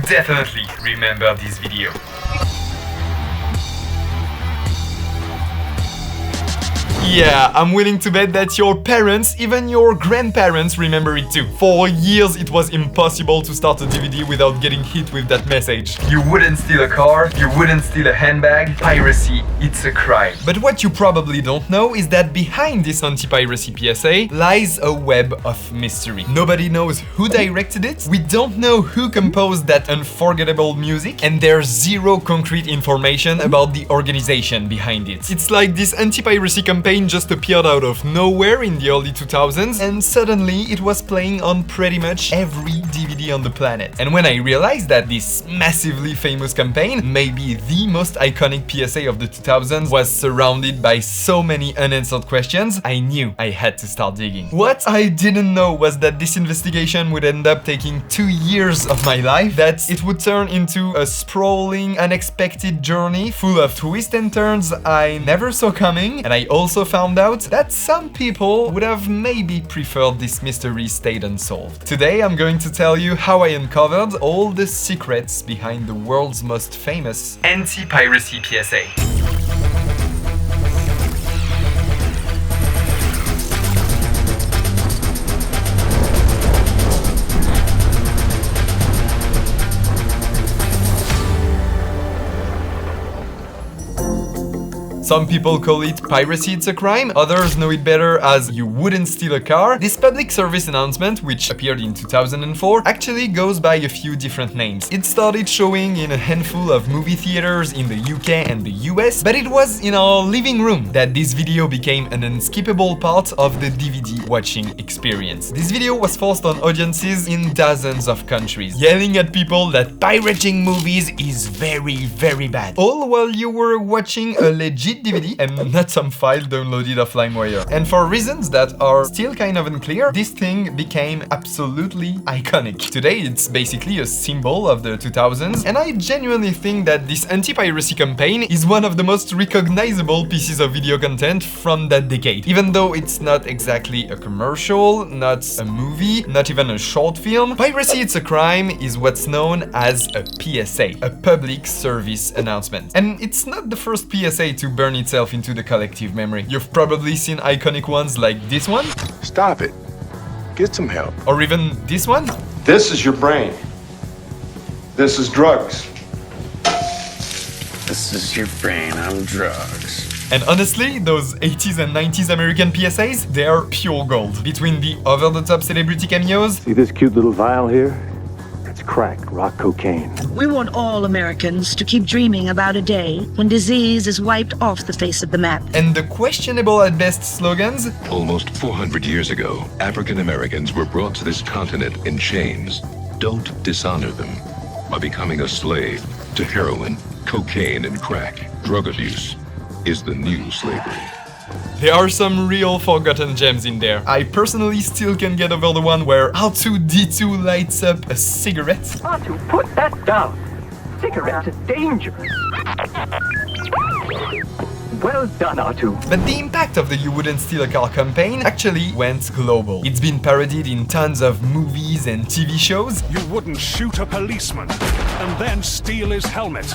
definitely remember this video. Yeah, I'm willing to bet that your parents, even your grandparents, remember it too. For years it was impossible to start a DVD without getting hit with that message. You wouldn't steal a car, you wouldn't steal a handbag, piracy, it's a crime. But what you probably don't know is that behind this anti-piracy PSA lies a web of mystery. Nobody knows who directed it, we don't know who composed that unforgettable music, and there's zero concrete information about the organization behind it. It's like this anti-piracy campaign just appeared out of nowhere in the early 2000s, and suddenly it was playing on pretty much every DVD on the planet. And when I realized that this massively famous campaign, maybe the most iconic PSA of the 2000s, was surrounded by so many unanswered questions, I knew I had to start digging. What I didn't know was that this investigation would end up taking 2 years of my life, that it would turn into a sprawling, unexpected journey full of twists and turns I never saw coming, and I also found out that some people would have maybe preferred this mystery stayed unsolved. Today I'm going to tell you how I uncovered all the secrets behind the world's most famous anti-piracy PSA. Some people call it piracy, it's a crime, others know it better as you wouldn't steal a car. This public service announcement, which appeared in 2004, actually goes by a few different names. It started showing in a handful of movie theaters in the UK and the US, but it was in our living room that this video became an unskippable part of the DVD watching experience. This video was forced on audiences in dozens of countries, yelling at people that pirating movies is very, very bad. All while you were watching a legit DVD and not some file downloaded off LimeWire. And for reasons that are still kind of unclear, this thing became absolutely iconic. Today it's basically a symbol of the 2000s, and I genuinely think that this anti-piracy campaign is one of the most recognizable pieces of video content from that decade. Even though it's not exactly a commercial, not a movie, not even a short film, Piracy It's a Crime is what's known as a PSA, a public service announcement. And it's not the first PSA to burn itself into the collective memory. You've probably seen iconic ones like this one. Stop it. Get some help. Or even this one. This is your brain. This is drugs. This is your brain on drugs. And honestly, those 80s and 90s American PSAs, they are pure gold. Between the over-the-top celebrity cameos. See this cute little vial here? It's crack rock cocaine. We want all Americans to keep dreaming about a day when disease is wiped off the face of the map. And the questionable at best slogans. Almost 400 years ago, African Americans were brought to this continent in chains. Don't dishonor them by becoming a slave to heroin, cocaine, and crack. Drug abuse is the new slavery. There are some real forgotten gems in there. I personally still can get over the one where R2-D2 lights up a cigarette. R2, put that down. Cigarettes are dangerous. Well done, R2. But the impact of the You Wouldn't Steal a Car campaign actually went global. It's been parodied in tons of movies and TV shows. You wouldn't shoot a policeman and then steal his helmet.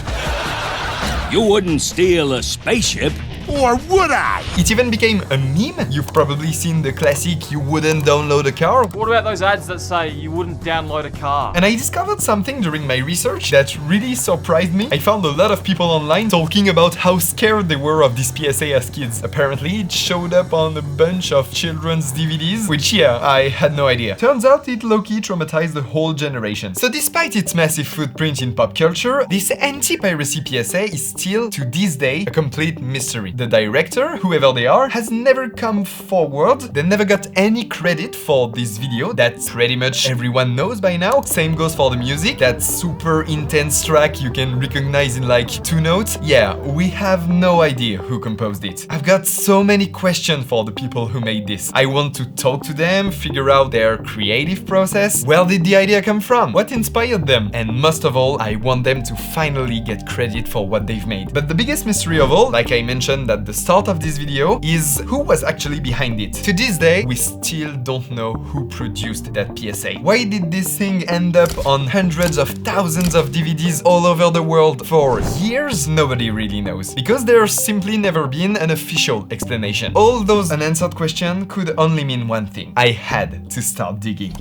You wouldn't steal a spaceship. Or would I? It even became a meme. You've probably seen the classic "you wouldn't download a car." What about those ads that say you wouldn't download a car? And I discovered something during my research that really surprised me. I found a lot of people online talking about how scared they were of this PSA as kids. Apparently, it showed up on a bunch of children's DVDs, which yeah, I had no idea. Turns out it low-key traumatized the whole generation. So despite its massive footprint in pop culture, this anti-piracy PSA is still, to this day, a complete mystery. The director, whoever they are, has never come forward. They never got any credit for this video that pretty much everyone knows by now. Same goes for the music, that super intense track you can recognize in like 2 notes. Yeah, we have no idea who composed it. I've got so many questions for the people who made this. I want to talk to them, figure out their creative process. Where did the idea come from? What inspired them? And most of all, I want them to finally get credit for what they've made. But the biggest mystery of all, like I mentioned mentioned at the start of this video is who was actually behind it. To this day, we still don't know who produced that PSA. Why did this thing end up on hundreds of thousands of DVDs all over the world for years? Nobody really knows. Because there's simply never been an official explanation. All those unanswered questions could only mean one thing. I had to start digging.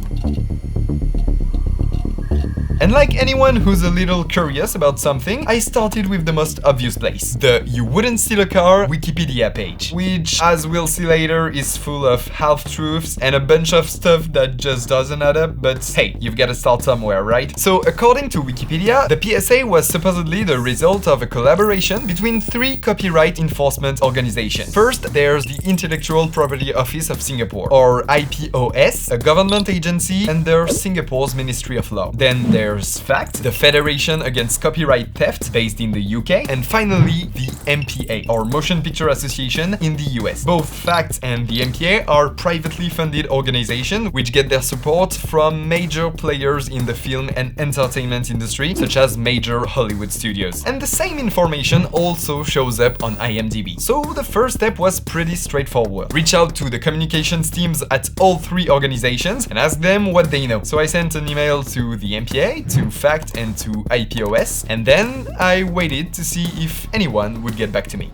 And like anyone who's a little curious about something, I started with the most obvious place, the You Wouldn't Steal a Car Wikipedia page, which, as we'll see later, is full of half-truths and a bunch of stuff that just doesn't add up, but hey, you've gotta start somewhere, right? So according to Wikipedia, the PSA was supposedly the result of a collaboration between 3 copyright enforcement organizations. First, there's the Intellectual Property Office of Singapore, or IPOS, a government agency under Singapore's Ministry of Law. Then there's FACT, the Federation Against Copyright Theft, based in the UK, and finally the MPA, or Motion Picture Association, in the US. Both FACT and the MPA are privately funded organizations which get their support from major players in the film and entertainment industry, such as major Hollywood studios. And the same information also shows up on IMDb. So the first step was pretty straightforward. Reach out to the communications teams at all 3 organizations and ask them what they know. So I sent an email to the MPA, to FACT and to IPOS, and then I waited to see if anyone would get back to me.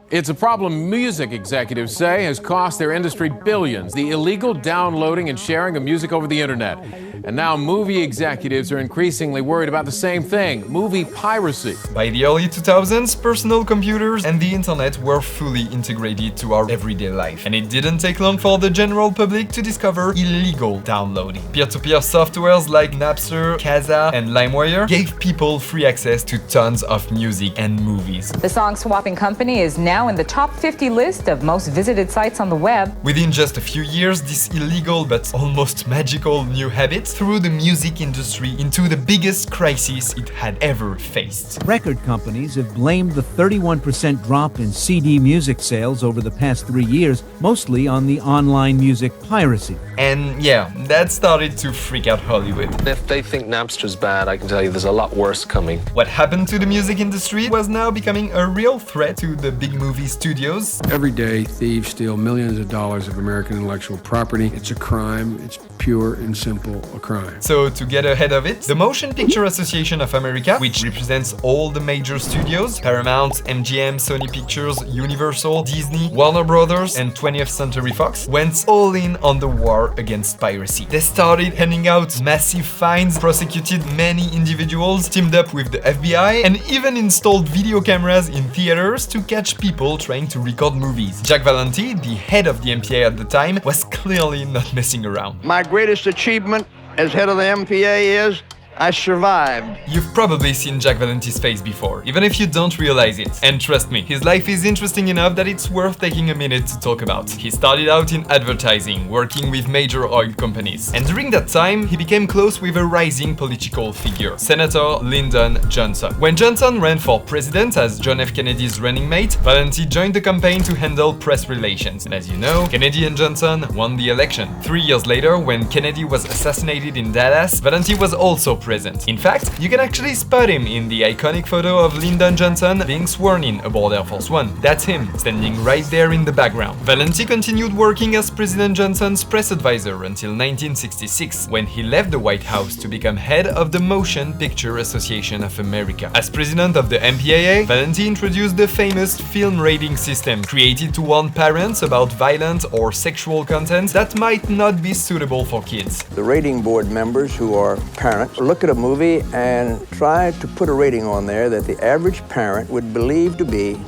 It's a problem music executives say has cost their industry billions, the illegal downloading and sharing of music over the internet. And now movie executives are increasingly worried about the same thing, movie piracy. By the early 2000s, personal computers and the internet were fully integrated to our everyday life. And it didn't take long for the general public to discover illegal downloading. Peer-to-peer softwares like Napster, Kazaa, and LimeWire gave people free access to tons of music and movies. The song swapping company is now in the top 50 list of most visited sites on the web. Within just a few years, this illegal but almost magical new habit threw the music industry into the biggest crisis it had ever faced. Record companies have blamed the 31% drop in CD music sales over the past 3 years, mostly on the online music piracy. And yeah, that started to freak out Hollywood. If they think Napster's bad, I can tell you there's a lot worse coming. What happened to the music industry was now becoming a real threat to the big movie studios. Every day, thieves steal millions of dollars of American intellectual property. It's a crime. It's pure and simple a crime. So to get ahead of it, the Motion Picture Association of America, which represents all the major studios, Paramount, MGM, Sony Pictures, Universal, Disney, Warner Brothers, and 20th Century Fox, went all in on the war against piracy. They started handing out massive fines, prosecuted many individuals, teamed up with the FBI, and even installed video cameras in theaters to catch people trying to record movies. Jack Valenti, the head of the MPA at the time, was clearly not messing around. My greatest achievement as head of the MPA is I survived. You've probably seen Jack Valenti's face before, even if you don't realize it. And trust me, his life is interesting enough that it's worth taking a minute to talk about. He started out in advertising, working with major oil companies. And during that time, he became close with a rising political figure, Senator Lyndon Johnson. When Johnson ran for president as John F. Kennedy's running mate, Valenti joined the campaign to handle press relations. And as you know, Kennedy and Johnson won the election. 3 years later, when Kennedy was assassinated in Dallas, Valenti was also present. In fact, you can actually spot him in the iconic photo of Lyndon Johnson being sworn in aboard Air Force One. That's him, standing right there in the background. Valenti continued working as President Johnson's press advisor until 1966, when he left the White House to become head of the Motion Picture Association of America. As president of the MPAA, Valenti introduced the famous film rating system, created to warn parents about violent or sexual content that might not be suitable for kids. The rating board members, who are parents, look at a movie and try to put a rating on there that the average parent would believe to be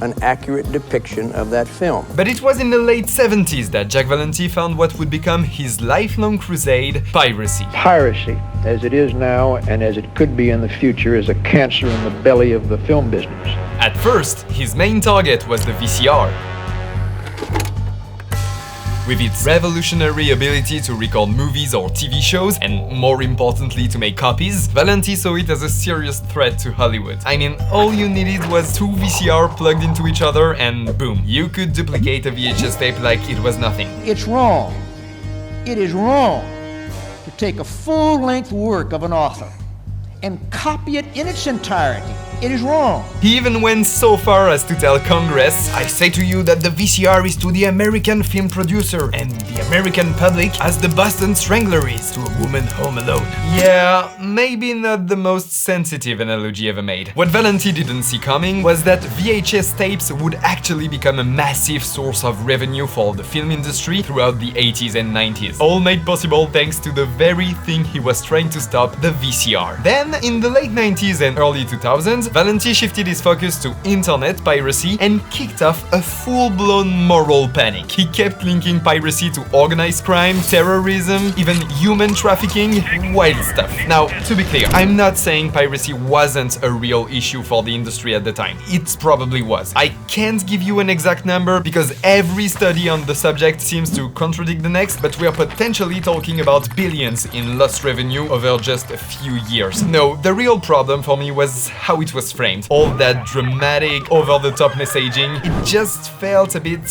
an accurate depiction of that film. But it was in the late 70s that Jack Valenti found what would become his lifelong crusade: piracy. Piracy, as it is now and as it could be in the future, is a cancer in the belly of the film business. At first, his main target was the VCR. With its revolutionary ability to record movies or TV shows, and more importantly to make copies, Valenti saw it as a serious threat to Hollywood. I mean, all you needed was 2 VCR plugged into each other and boom, you could duplicate a VHS tape like it was nothing. It's wrong. It is wrong to take a full-length work of an author and copy it in its entirety It is wrong. He even went so far as to tell Congress, "I say to you that the VCR is to the American film producer and the American public as the Boston Strangler is to a woman home alone." Yeah, maybe not the most sensitive analogy ever made. What Valenti didn't see coming was that VHS tapes would actually become a massive source of revenue for the film industry throughout the 80s and 90s. All made possible thanks to the very thing he was trying to stop, the VCR. Then, in the late 90s and early 2000s, Valenti shifted his focus to internet piracy and kicked off a full-blown moral panic. He kept linking piracy to organized crime, terrorism, even human trafficking, wild stuff. Now, to be clear, I'm not saying piracy wasn't a real issue for the industry at the time. It probably was. I can't give you an exact number because every study on the subject seems to contradict the next, but we are potentially talking about billions in lost revenue over just a few years. No, the real problem for me was how it was framed. All that dramatic, over-the-top messaging, it just felt a bit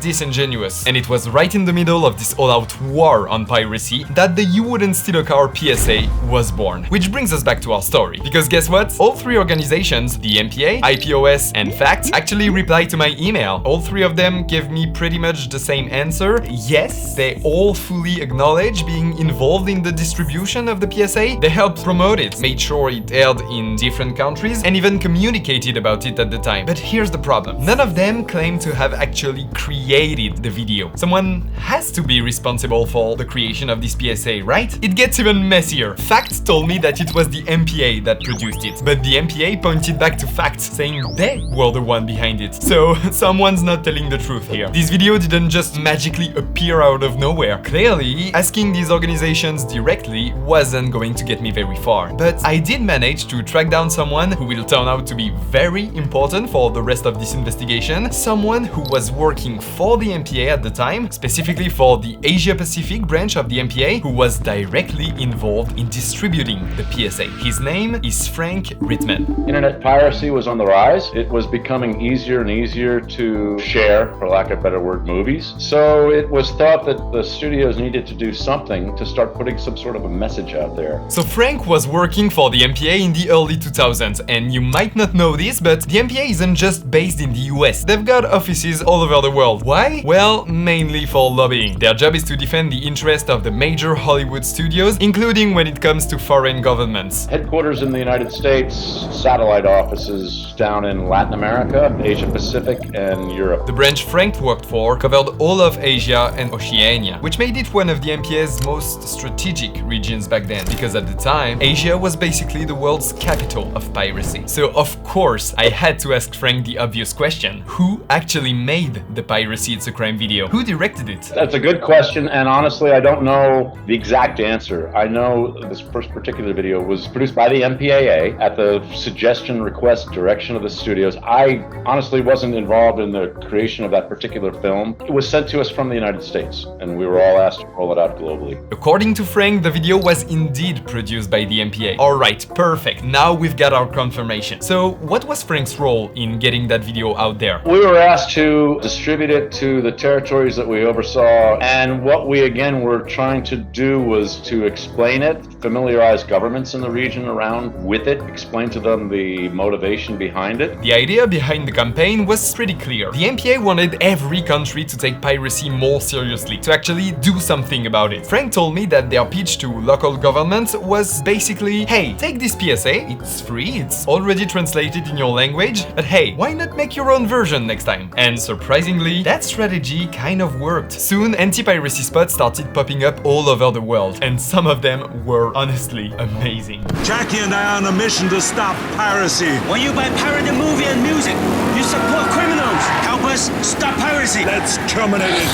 disingenuous. And it was right in the middle of this all-out war on piracy that the You Wouldn't Steal a Car PSA was born. Which brings us back to our story. Because guess what? All three organizations, the MPA, IPOS, and FACT, actually replied to my email. All three of them gave me pretty much the same answer. Yes, they all fully acknowledge being involved in the distribution of the PSA. They helped promote it, made sure it aired in different countries, and even communicated about it at the time. But here's the problem. None of them claim to have actually created the video. Someone has to be responsible for the creation of this PSA, right? It gets even messier. FACT told me that it was the MPA that produced it, but the MPA pointed back to FACT, saying they were the one behind it. So someone's not telling the truth here. This video didn't just magically appear out of nowhere. Clearly, asking these organizations directly wasn't going to get me very far. But I did manage to track down someone who will turn out to be very important for the rest of this investigation. Someone who was working for the MPA at the time, specifically for the Asia Pacific branch of the MPA, who was directly involved in distributing the PSA. His name is Frank Rittman. Internet piracy was on the rise. It was becoming easier and easier to share, for lack of a better word, movies. So it was thought that the studios needed to do something to start putting some sort of a message out there. So Frank was working for the MPA in the early 2000s, and you might not know this, but the MPA isn't just based in the US. They've got offices all over the world. Why? Well, mainly for lobbying. Their job is to defend the interest of the major Hollywood studios, including when it comes to foreign governments. Headquarters in the United States, satellite offices down in Latin America, Asia Pacific, and Europe. The branch Frank worked for covered all of Asia and Oceania, which made it one of the MPA's most strategic regions back then, because at the time, Asia was basically the world's capital of piracy. So of course, I had to ask Frank the obvious question. Who actually made the Piracy It's a Crime video? Who directed it? That's a good question, and honestly, I don't know the exact answer. I know this first particular video was produced by the MPAA at the suggestion, request, direction of the studios. I honestly wasn't involved in the creation of that particular film. It was sent to us from the United States, and we were all asked to roll it out globally. According to Frank, the video was indeed produced by the MPA. Alright, perfect. Now we've got our confirmation. So, what was Frank's role in getting that video out there? We were asked to distribute it to the territories that we oversaw, and what we again were trying to do was to explain it, familiarize governments in the region around with it, explain to them the motivation behind it. The idea behind the campaign was pretty clear. The MPA wanted every country to take piracy more seriously, to actually do something about it. Frank told me that their pitch to local governments was basically, hey, take this PSA, it's free, it's already translated in your language, but hey, why not make your own version next time? And surprisingly, that strategy kind of worked. Soon, anti-piracy spots started popping up all over the world, and some of them were honestly amazing. Jackie and I are on a mission to stop piracy. When you buy pirated movie and music, you support criminals. Help us stop piracy. Let's terminate it.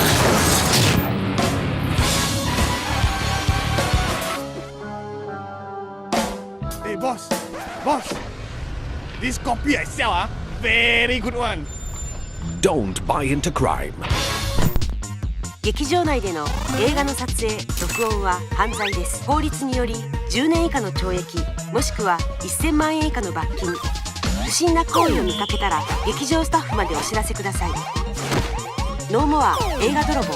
Hey, boss. This copy I sell, very good one. Don't buy into crime. 劇場内での映画の撮影・録音は犯罪です。法律により10年以下の懲役もしくは1000万円以下の罰金。不審な行為を見かけたら劇場スタッフまでお知らせください。ノーモア映画泥棒。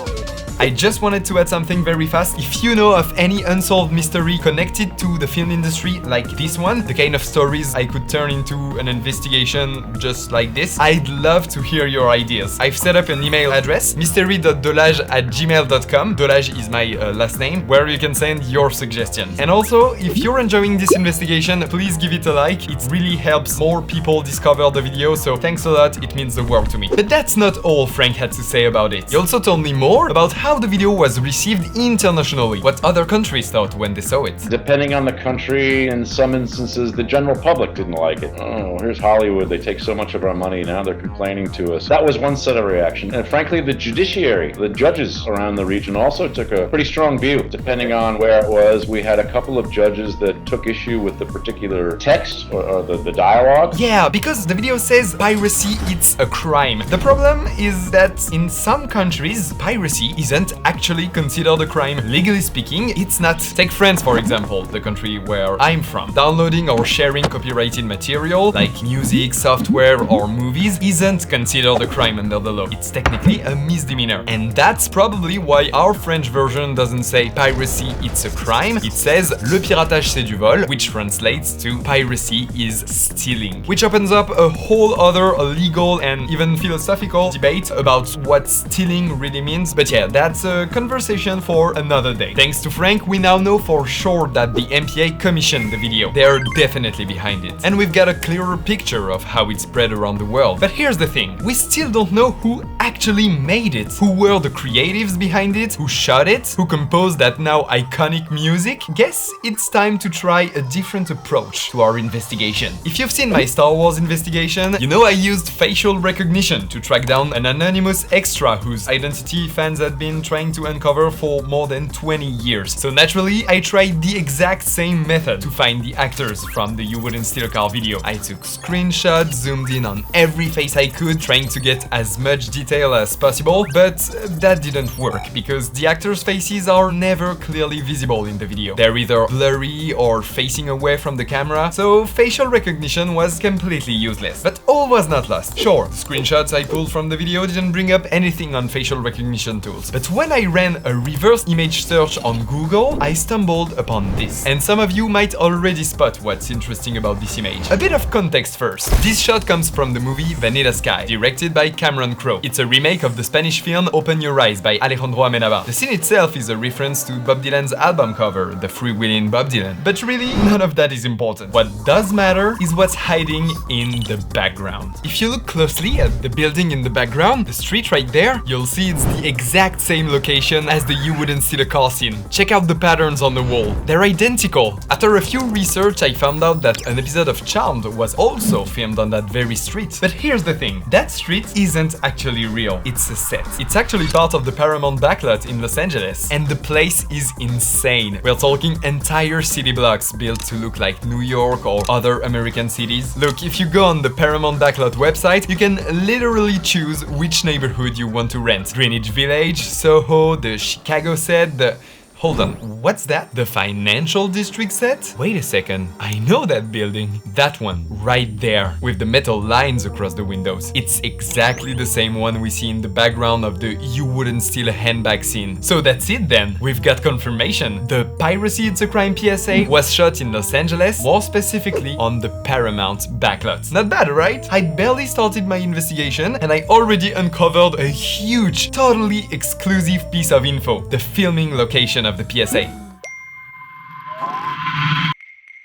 I just wanted to add something very fast. If you know of any unsolved mystery connected to the film industry like this one, the kind of stories I could turn into an investigation just like this, I'd love to hear your ideas. I've set up an email address, mystery.delage@gmail.com. Delage is my last name, where you can send your suggestions. And also, if you're enjoying this investigation, please give it a like. It really helps more people discover the video, so thanks a lot, it means the world to me. But that's not all Frank had to say about it. He also told me more about how the video was received internationally, what other countries thought when they saw it. Depending on the country, in some instances, the general public didn't like it. Oh, here's Hollywood, they take so much of our money, now they're complaining to us. That was one set of reaction. And frankly, the judiciary, the judges around the region also took a pretty strong view. Depending on where it was, we had a couple of judges that took issue with the particular text or the dialogue. Yeah, because the video says piracy, it's a crime. The problem is that in some countries, piracy isn't actually considered a crime. Legally speaking, it's not. Take France, for example, the country where I'm from. Downloading or sharing copyrighted material, like music, software, or movies, isn't considered a crime under the law. It's technically a misdemeanor. And that's probably why our French version doesn't say piracy, it's a crime. It says le piratage c'est du vol, which translates to piracy is stealing. Which opens up a whole other legal and even philosophical debate about what stealing really means. But yeah, that's a conversation for another day. Thanks to Frank, we now know for sure that the MPA commissioned the video. They're definitely behind it. And we've got a clearer picture of how it spread around the world. But here's the thing, we still don't know who actually made it. Who were the creatives behind it? Who shot it? Who composed that now iconic music? Guess it's time to try a different approach to our investigation. If you've seen my Star Wars investigation, you know I used facial recognition to track down an anonymous extra whose identity fans had been trying to uncover for more than 20 years. So naturally, I tried the exact same method to find the actors from the You Wouldn't Steal a Car video. I took screenshots, zoomed in on every face I could, trying to get as much detail as possible, but that didn't work because the actors' faces are never clearly visible in the video. They're either blurry or facing away from the camera, so facial recognition was completely useless. But all was not lost. Sure, the screenshots I pulled from the video didn't bring up anything on facial recognition tools, but when I ran a reverse image search on Google, I stumbled upon this. And some of you might already spot what's interesting about this image. A bit of context first. This shot comes from the movie Vanilla Sky, directed by Cameron Crowe. It's a remake of the Spanish film Open Your Eyes by Alejandro Amenábar. The scene itself is a reference to Bob Dylan's album cover, The Freewheelin' Bob Dylan. But really, none of that is important. What does matter is what's hiding in the background. If you look closely at the building in the background, the street right there, you'll see it's the exact same location as the You Wouldn't Steal a Car scene. Check out the patterns on the wall. They're identical. After a few research, I found out that an episode of Charmed was also filmed on that very street. But here's the thing, that street isn't actually real. It's a set. It's actually part of the Paramount backlot in Los Angeles. And the place is insane. We're talking entire city blocks built to look like New York or other American cities. Look, if you go on the Paramount backlot website, you can literally choose which neighborhood you want to rent. Greenwich Village, Soho, the Chicago set, the... Hold on, what's that? The financial district set? Wait a second, I know that building. That one, right there, with the metal lines across the windows. It's exactly the same one we see in the background of the You Wouldn't Steal a Handbag scene. So that's it then, we've got confirmation. The Piracy It's a Crime PSA was shot in Los Angeles, more specifically on the Paramount backlot. Not bad, right? I'd barely started my investigation and I already uncovered a huge, totally exclusive piece of info. The filming location of the PSA.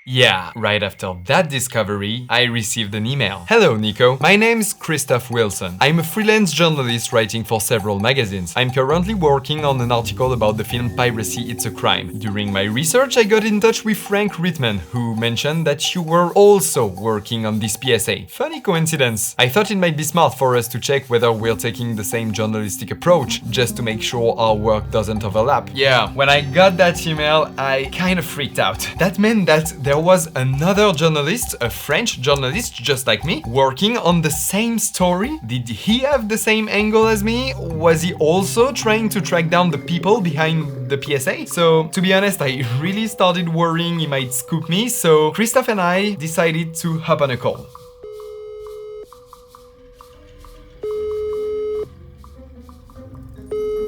Yeah, right after that discovery, I received an email. Hello, Nico. My name's Christophe Wilson. I'm a freelance journalist writing for several magazines. I'm currently working on an article about the film Piracy It's a Crime. During my research, I got in touch with Frank Rittman, who mentioned that you were also working on this PSA. Funny coincidence. I thought it might be smart for us to check whether we're taking the same journalistic approach, just to make sure our work doesn't overlap. Yeah, when I got that email, I kind of freaked out. That meant that there was another journalist, a French journalist just like me, working on the same story. Did he have the same angle as me? Was he also trying to track down the people behind the PSA? So, to be honest, I really started worrying he might scoop me, so Christophe and I decided to hop on a call.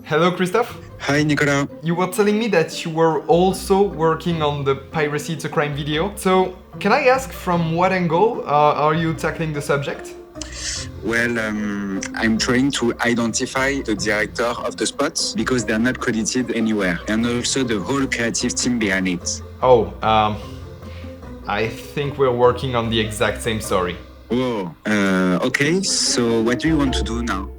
Hello, Christophe? Hi, Nicolas. You were telling me that you were also working on the Piracy It's a Crime video. So, can I ask from what angle are you tackling the subject? Well, I'm trying to identify the director of the spots because they're not credited anywhere, and also the whole creative team behind it. Oh, I think we're working on the exact same story. Whoa, okay, so what do you want to do now?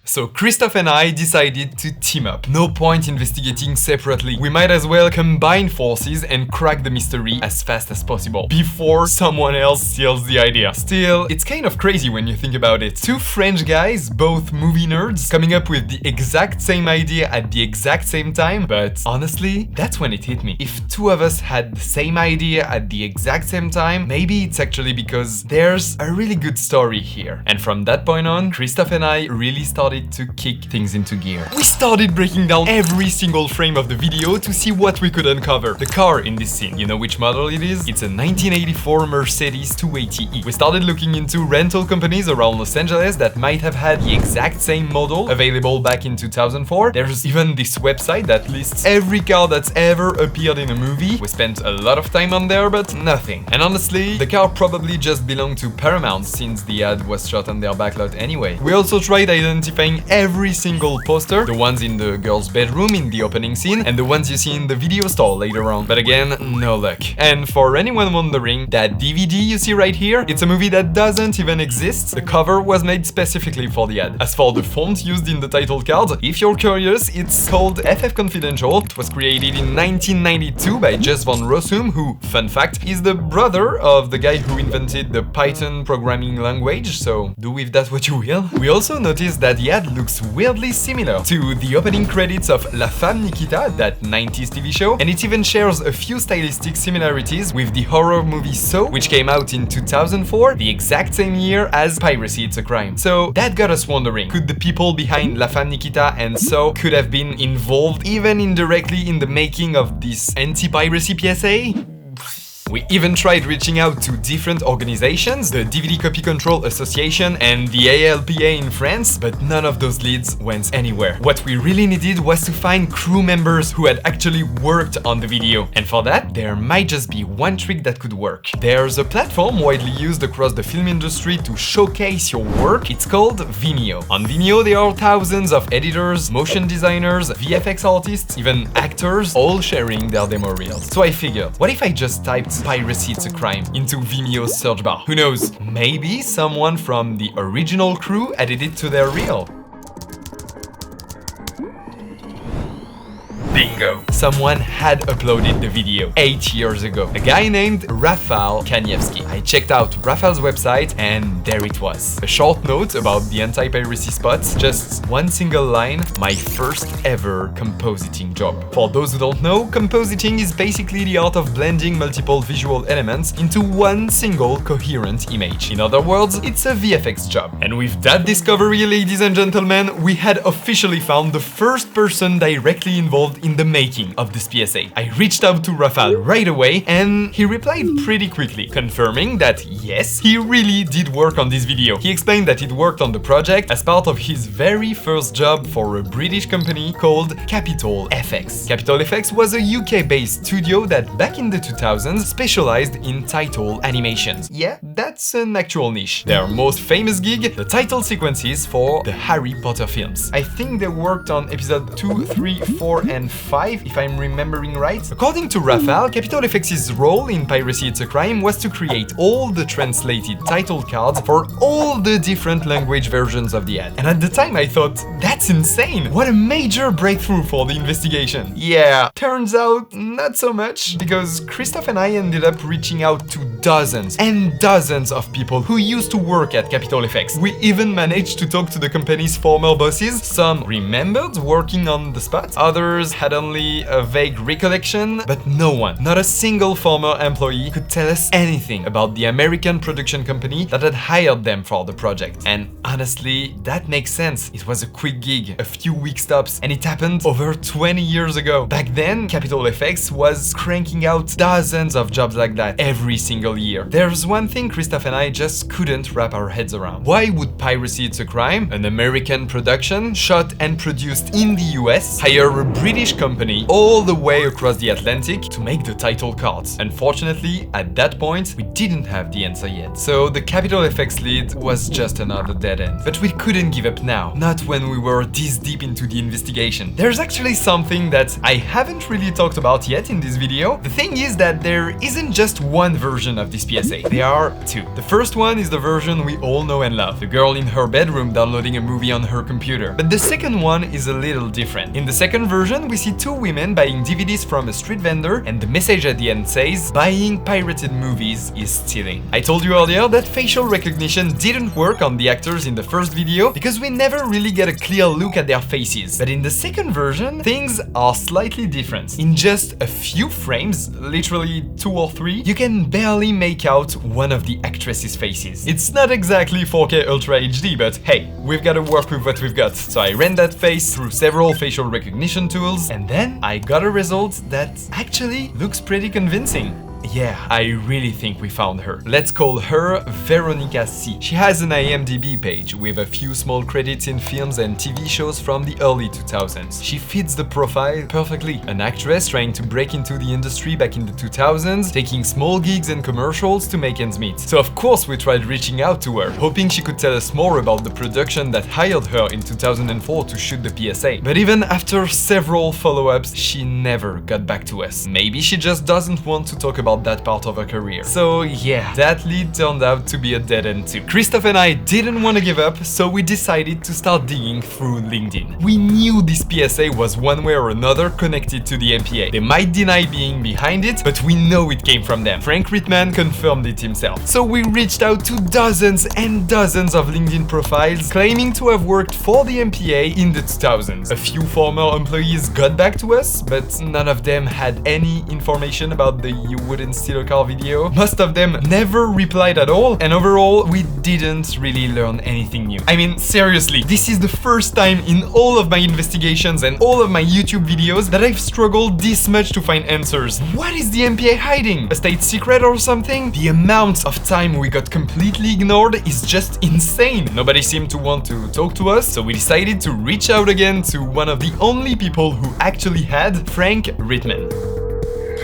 So Christophe and I decided to team up. No point investigating separately. We might as well combine forces and crack the mystery as fast as possible before someone else steals the idea. Still, it's kind of crazy when you think about it. Two French guys, both movie nerds, coming up with the exact same idea at the exact same time. But honestly, that's when it hit me. If two of us had the same idea at the exact same time, maybe it's actually because there's a really good story here. And from that point on, Christophe and I really started to kick things into gear. We started breaking down every single frame of the video to see what we could uncover. The car in this scene, you know which model it is? It's a 1984 Mercedes 280e. We started looking into rental companies around Los Angeles that might have had the exact same model available back in 2004. There's even this website that lists every car that's ever appeared in a movie. We spent a lot of time on there, but nothing. And honestly, the car probably just belonged to Paramount since the ad was shot on their backlot anyway. We also tried identifying every single poster, the ones in the girl's bedroom in the opening scene, and the ones you see in the video store later on. But again, no luck. And for anyone wondering, that DVD you see right here, it's a movie that doesn't even exist. The cover was made specifically for the ad. As for the font used in the title card, if you're curious, it's called FF Confidential. It was created in 1992 by Jess von Rossum, who, fun fact, is the brother of the guy who invented the Python programming language, so do with that what you will. We also noticed that the ad looks weirdly similar to the opening credits of La Femme Nikita, that 90s TV show, and it even shares a few stylistic similarities with the horror movie Saw, which came out in 2004, the exact same year as Piracy It's a Crime. So that got us wondering, could the people behind La Femme Nikita and Saw could have been involved even indirectly in the making of this anti-piracy PSA? We even tried reaching out to different organizations, the DVD Copy Control Association and the ALPA in France, but none of those leads went anywhere. What we really needed was to find crew members who had actually worked on the video. And for that, there might just be one trick that could work. There's a platform widely used across the film industry to showcase your work. It's called Vimeo. On Vimeo, there are thousands of editors, motion designers, VFX artists, even actors, all sharing their demo reels. So I figured, what if I just typed Piracy It's a Crime into Vimeo's search bar? Who knows, maybe someone from the original crew added it to their reel. Bingo! Someone had uploaded the video 8 years ago. A guy named Rafał Kaniewski. I checked out Rafał's website and there it was. A short note about the anti-piracy spots, just one single line, my first ever compositing job. For those who don't know, compositing is basically the art of blending multiple visual elements into one single coherent image. In other words, it's a VFX job. And with that discovery, ladies and gentlemen, we had officially found the first person directly involved in the making of this PSA. I reached out to Rafał right away and he replied pretty quickly, confirming that yes, he really did work on this video. He explained that he'd worked on the project as part of his very first job for a British company called Capital FX. Capital FX was a UK-based studio that back in the 2000s specialized in title animations. Yeah, that's an actual niche. Their most famous gig, the title sequences for the Harry Potter films. I think they worked on episode 2, 3, 4 and 5, if I'm remembering right. According to Rafał, Capital FX's role in Piracy It's a Crime was to create all the translated title cards for all the different language versions of the ad. And at the time I thought, that's insane! What a major breakthrough for the investigation. Yeah, turns out not so much, because Christophe and I ended up reaching out to dozens and dozens of people who used to work at Capital FX. We even managed to talk to the company's former bosses. Some remembered working on the spot, others had only a vague recollection, but no one, not a single former employee, could tell us anything about the American production company that had hired them for the project. And honestly, that makes sense. It was a quick gig, a few week stops, and it happened over 20 years ago. Back then, Capital FX was cranking out dozens of jobs like that every single single year. There's one thing Christophe and I just couldn't wrap our heads around. Why would Piracy It's a Crime, an American production, shot and produced in the US, hire a British company all the way across the Atlantic to make the title cards? Unfortunately, at that point, we didn't have the answer yet. So the Capitol Effects lead was just another dead end. But we couldn't give up now, not when we were this deep into the investigation. There's actually something that I haven't really talked about yet in this video. The thing is that there isn't just one version of this PSA. There are two. The first one is the version we all know and love, the girl in her bedroom downloading a movie on her computer. But the second one is a little different. In the second version, we see two women buying DVDs from a street vendor, and the message at the end says, "Buying pirated movies is stealing." I told you earlier that facial recognition didn't work on the actors in the first video because we never really get a clear look at their faces. But in the second version, things are slightly different. In just a few frames, literally 2 or 3, you can barely make out one of the actresses' faces. It's not exactly 4K Ultra HD, but hey, we've got to work with what we've got. So I ran that face through several facial recognition tools, and then I got a result that actually looks pretty convincing. Yeah, I really think we found her. Let's call her Veronica C. She has an IMDb page with a few small credits in films and TV shows from the early 2000s. She fits the profile perfectly. An actress trying to break into the industry back in the 2000s, taking small gigs and commercials to make ends meet. So of course we tried reaching out to her, hoping she could tell us more about the production that hired her in 2004 to shoot the PSA. But even after several follow-ups, she never got back to us. Maybe she just doesn't want to talk about that part of her career. So yeah, that lead turned out to be a dead end too. Christophe and I didn't want to give up, so we decided to start digging through LinkedIn. We knew this PSA was one way or another connected to the MPA. They might deny being behind it, but we know it came from them. Frank Rittman confirmed it himself. So we reached out to dozens and dozens of LinkedIn profiles claiming to have worked for the MPA in the 2000s. A few former employees got back to us, but none of them had any information about the "You Wouldn't Steal a Car" video. Most of them never replied at all, and overall, we didn't really learn anything new. I mean, seriously, this is the first time in all of my investigations and all of my YouTube videos that I've struggled this much to find answers. What is the MPA hiding? A state secret or something? The amount of time we got completely ignored is just insane. Nobody seemed to want to talk to us, so we decided to reach out again to one of the only people who actually had, Frank Rittman.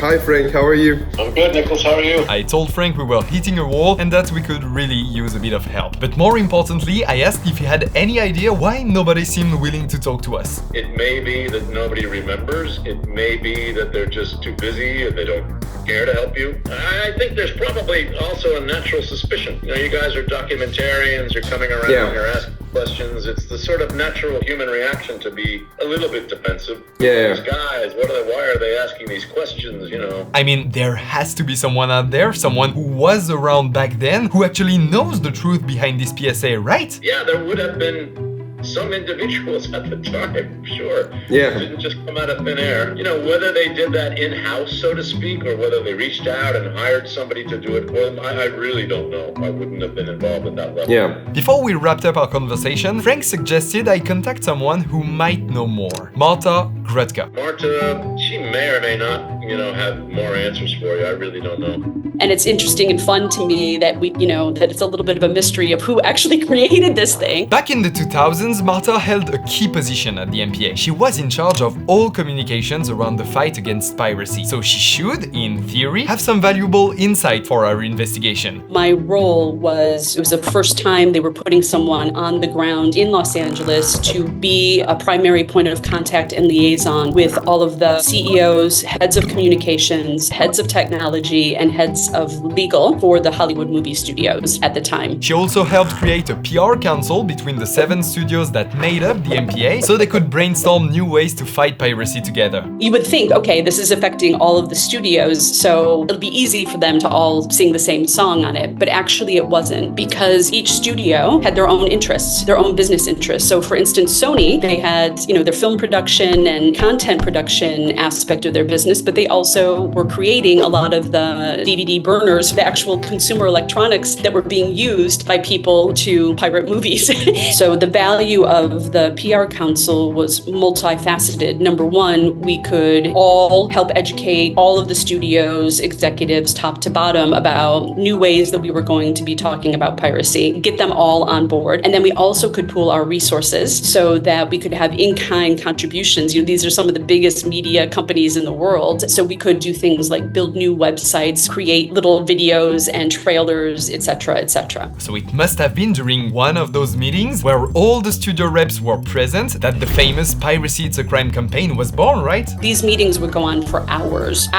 Hi Frank, how are you? I'm good, Nicolas, how are you? I told Frank we were hitting a wall and that we could really use a bit of help. But more importantly, I asked if he had any idea why nobody seemed willing to talk to us. It may be that nobody remembers. It may be that they're just too busy and they don't care to help you. I think there's probably also a natural suspicion. You know, you guys are documentarians, you're coming around, you're asking questions. It's the sort of natural human reaction to be a little bit defensive. These guys, why are they asking these questions, you know? I mean, there has to be someone out there, someone who was around back then, who actually knows the truth behind this PSA, right? Yeah, there would have been some individuals at the time, sure. Yeah. It didn't just come out of thin air. You know, whether they did that in-house, so to speak, or whether they reached out and hired somebody to do it for them, I really don't know. I wouldn't have been involved at that level. Yeah. Before we wrapped up our conversation, Frank suggested I contact someone who might know more. Marta, Grutka. Marta, she may or may not, you know, have more answers for you. I really don't know. And it's interesting and fun to me that that it's a little bit of a mystery of who actually created this thing. Back in the 2000s, Marta held a key position at the MPA. She was in charge of all communications around the fight against piracy. So she should, in theory, have some valuable insight for our investigation. My role was, it was the first time they were putting someone on the ground in Los Angeles to be a primary point of contact and liaison with all of the CEOs, heads of communications, heads of technology, and heads of legal for the Hollywood movie studios at the time. She also helped create a PR council between the 7 studios that made up the MPA so they could brainstorm new ways to fight piracy together. You would think, okay, this is affecting all of the studios, so it'll be easy for them to all sing the same song on it. But actually it wasn't, because each studio had their own interests, their own business interests. So for instance, Sony, they had, their film production and content production aspect of their business, but they also were creating a lot of the DVD burners, the actual consumer electronics that were being used by people to pirate movies. So the value value of the PR Council was multifaceted. Number one, we could all help educate all of the studios, executives, top to bottom, about new ways that we were going to be talking about piracy, get them all on board. And then we also could pool our resources so that we could have in-kind contributions. These are some of the biggest media companies in the world. So we could do things like build new websites, create little videos and trailers, etc., etc. So it must have been during one of those meetings where all the studio reps were present that the famous Piracy It's a Crime campaign was born, right? These meetings would go on for hours,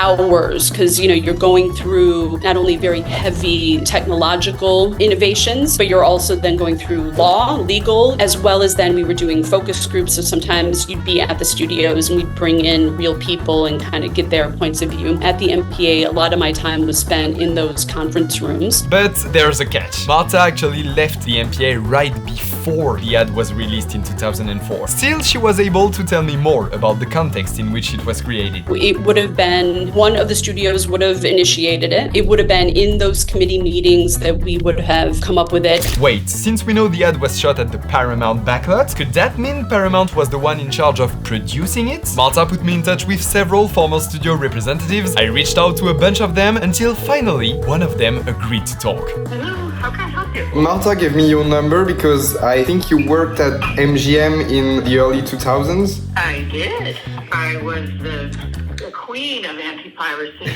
because you're going through not only very heavy technological innovations, but you're also then going through law, legal, as well as then we were doing focus groups. So sometimes you'd be at the studios and we'd bring in real people and kind of get their points of view. At the MPA, a lot of my time was spent in those conference rooms. But there's a catch. Marta actually left the MPA right before the ad was released in 2004. Still, she was able to tell me more about the context in which it was created. It would have been, one of the studios would have initiated it. It would have been in those committee meetings that we would have come up with it. Wait, since we know the ad was shot at the Paramount backlot, could that mean Paramount was the one in charge of producing it? Marta put me in touch with several former studio representatives. I reached out to a bunch of them until finally one of them agreed to talk. Hello, how can I help you? Marta gave me your number because I think you worked at MGM in the early 2000s. I did. I was the queen of anti-piracy.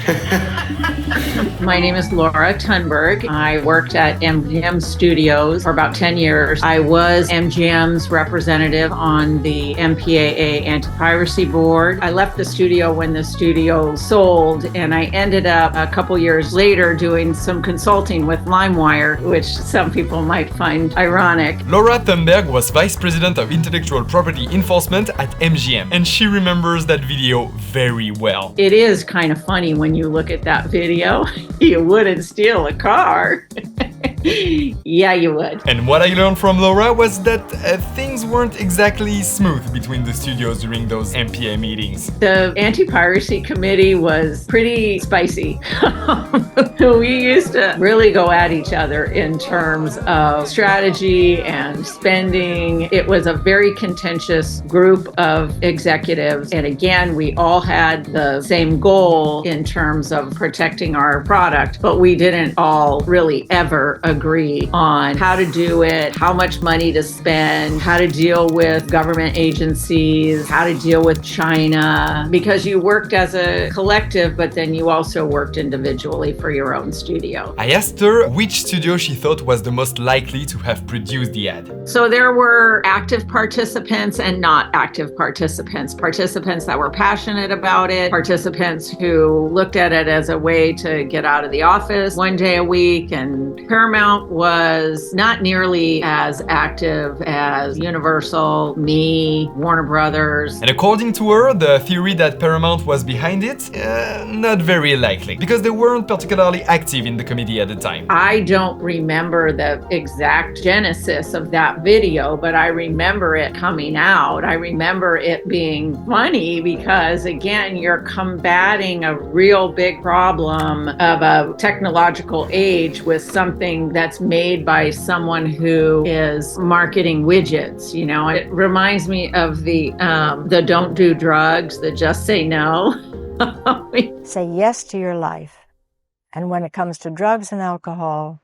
My name is Laura Tunberg. I worked at MGM Studios for about 10 years. I was MGM's representative on the MPAA anti-piracy board. I left the studio when the studio sold, and I ended up a couple years later doing some consulting with LimeWire, which some people might find ironic. Laura Tunberg was Vice President of Intellectual Property Enforcement at MGM, and she remembers that video very well. It is kind of funny when you look at that video. You wouldn't steal a car. Yeah, you would. And what I learned from Laura was that things weren't exactly smooth between the studios during those MPA meetings. The anti-piracy committee was pretty spicy. We used to really go at each other in terms of strategy and spending. It was a very contentious group of executives. And again, we all had the same goal in terms of protecting our product, but we didn't all really ever agree on how to do it, how much money to spend, how to deal with government agencies, how to deal with China, because you worked as a collective, but then you also worked individually for your own studio. I asked her which studio she thought was the most likely to have produced the ad. So there were active participants and not active participants. Participants that were passionate about it, participants who looked at it as a way to get out of the office one day a week, and Paramount was not nearly as active as Universal, me, Warner Brothers. And according to her, the theory that Paramount was behind it, not very likely, because they weren't particularly active in the committee at the time. I don't remember the exact genesis of that video, but I remember it coming out. I remember it being funny because, again, you're combating a real big problem of a technological age with something that's made by someone who is marketing widgets. You know, it reminds me of the don't do drugs, the just say no. Say yes to your life. And when it comes to drugs and alcohol,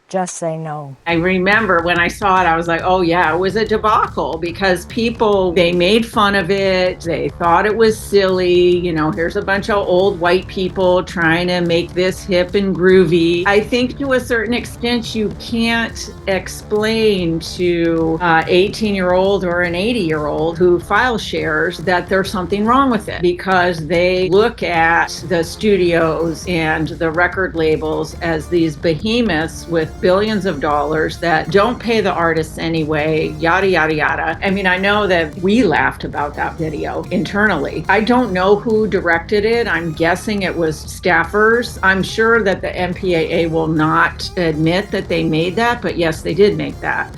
just say no. I remember when I saw it, I was like, oh yeah, it was a debacle because people, they made fun of it. They thought it was silly. You know, here's a bunch of old white people trying to make this hip and groovy. I think to a certain extent, you can't explain to an 18-year-old or an 80-year-old who file shares that there's something wrong with it because they look at the studios and the record labels as these behemoths with billions of dollars that don't pay the artists anyway, yada, yada, yada. I mean, I know that we laughed about that video internally. I don't know who directed it. I'm guessing it was staffers. I'm sure that the MPAA will not admit that they made that, but yes, they did make that.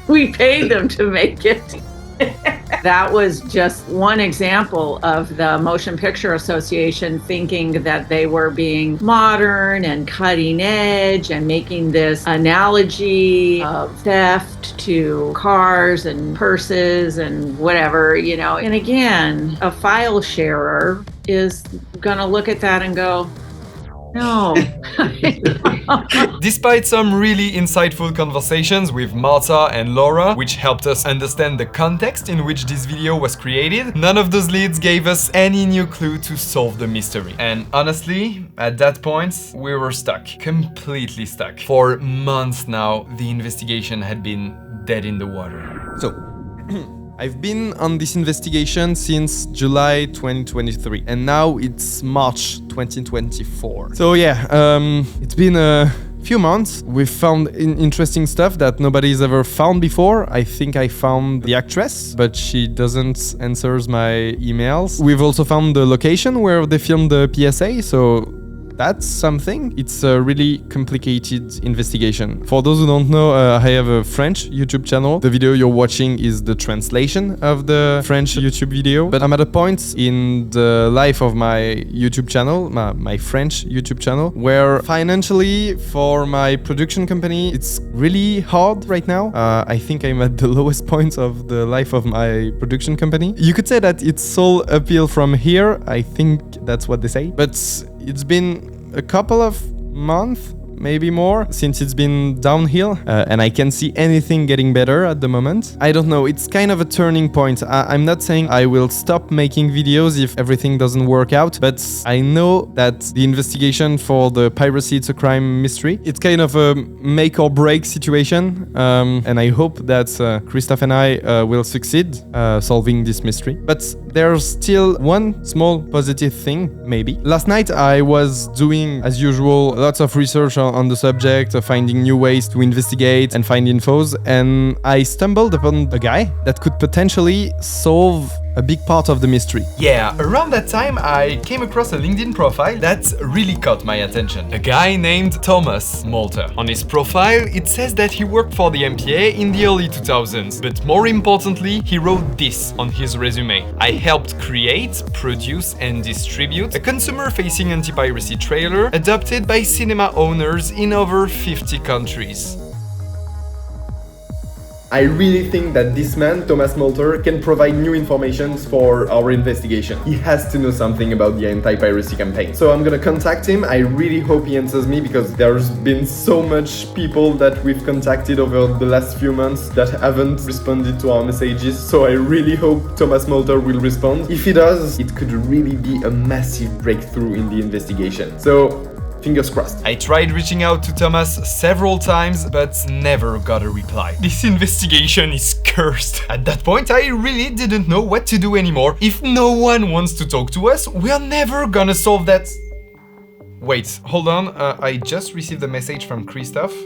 We paid them to make it. That was just one example of the Motion Picture Association thinking that they were being modern and cutting edge and making this analogy of theft to cars and purses and whatever, you know. And again, a file sharer is going to look at that and go, no. Despite some really insightful conversations with Marta and Laura, which helped us understand the context in which this video was created, none of those leads gave us any new clue to solve the mystery. And honestly, at that point, we were stuck. Completely stuck. For months now, the investigation had been dead in the water. So, I've been on this investigation since July 2023 and now it's March 2024. So yeah, it's been a few months. We've found interesting stuff that nobody's ever found before. I think I found the actress, but she doesn't answer my emails. We've also found the location where they filmed the PSA, so that's something. It's a really complicated investigation. For those who don't know, I have a French YouTube channel. The video you're watching is the translation of the French YouTube video. But I'm at a point in the life of my YouTube channel, my French YouTube channel, where financially for my production company, it's really hard right now. I think I'm at the lowest point of the life of my production company. You could say that it's all uphill from here. I think that's what they say. But it's been a couple of months, maybe more, since it's been downhill, and I can't see anything getting better at the moment. I don't know, it's kind of a turning point. I'm not saying I will stop making videos if everything doesn't work out, but I know that the investigation for the Piracy It's a Crime mystery, it's kind of a make or break situation, and I hope that Christophe and I will succeed solving this mystery. But there's still one small positive thing, maybe. Last night I was doing, as usual, lots of research on the subject, finding new ways to investigate and find infos, and I stumbled upon a guy that could potentially solve a big part of the mystery. Yeah, around that time I came across a LinkedIn profile that really caught my attention. A guy named Thomas Molter. On his profile, it says that he worked for the MPA in the early 2000s, but more importantly, he wrote this on his resume. I helped create, produce and distribute a consumer-facing anti-piracy trailer adopted by cinema owners in over 50 countries. I really think that this man, Thomas Molter, can provide new information for our investigation. He has to know something about the anti-piracy campaign. So I'm gonna contact him. I really hope he answers me because there's been so much people that we've contacted over the last few months that haven't responded to our messages. So I really hope Thomas Molter will respond. If he does, it could really be a massive breakthrough in the investigation. So fingers crossed. I tried reaching out to Thomas several times, but never got a reply. This investigation is cursed. At that point, I really didn't know what to do anymore. If no one wants to talk to us, we're never gonna solve that. Wait, hold on. I just received a message from Christophe.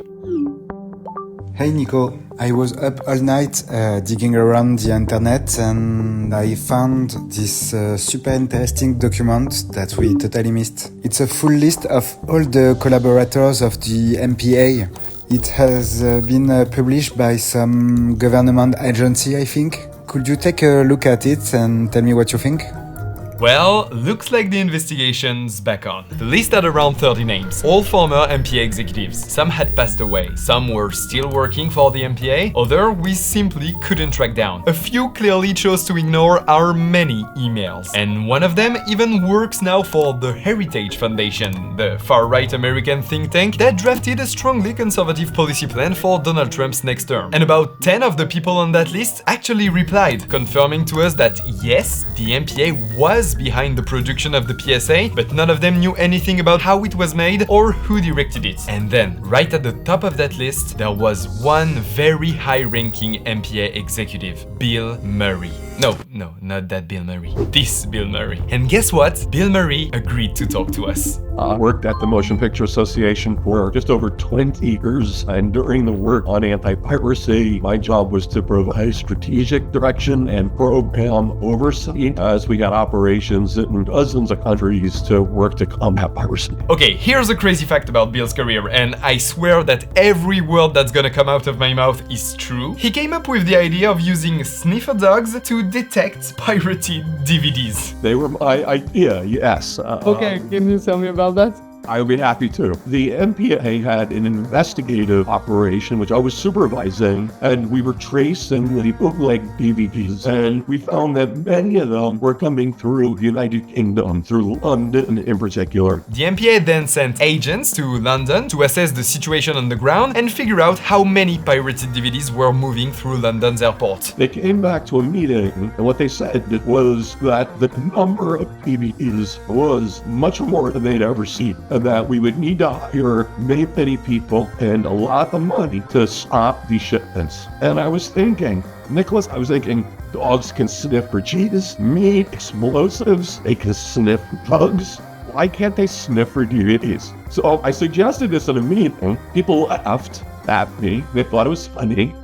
Hey Nico, I was up all night digging around the internet and I found this super interesting document that we totally missed. It's a full list of all the collaborators of the MPA. It has been published by some government agency, I think. Could you take a look at it and tell me what you think? Well, looks like the investigation's back on. The list had around 30 names, all former MPA executives. Some had passed away, some were still working for the MPA, others we simply couldn't track down. A few clearly chose to ignore our many emails. And one of them even works now for the Heritage Foundation, the far-right American think tank that drafted a strongly conservative policy plan for Donald Trump's next term. And about 10 of the people on that list actually replied, confirming to us that yes, the MPA was behind the production of the PSA, but none of them knew anything about how it was made or who directed it. And then, right at the top of that list, there was one very high-ranking MPA executive, Bill Murray. No, not that Bill Murray. This Bill Murray. And guess what? Bill Murray agreed to talk to us. I worked at the Motion Picture Association for just over 20 years, and during the work on anti-piracy, my job was to provide strategic direction and program oversight as we got operations organizations in dozens of countries to work to combat piracy. Okay, here's a crazy fact about Bill's career, and I swear that every word that's gonna come out of my mouth is true. He came up with the idea of using sniffer dogs to detect pirated DVDs. They were my idea, yes. Okay, can you tell me about that? I would be happy to. The MPA had an investigative operation which I was supervising, and we were tracing the bootleg DVDs, and we found that many of them were coming through the United Kingdom, through London in particular. The MPA then sent agents to London to assess the situation on the ground and figure out how many pirated DVDs were moving through London's airport. They came back to a meeting, and what they said was that the number of DVDs was much more than they'd ever seen, and that we would need to hire many people and a lot of money to stop these shipments. And I was thinking, Nicolas, dogs can sniff for cheese, meat, explosives, they can sniff drugs. Why can't they sniff for DVDs? So I suggested this at a meeting. People laughed at me. They thought it was funny.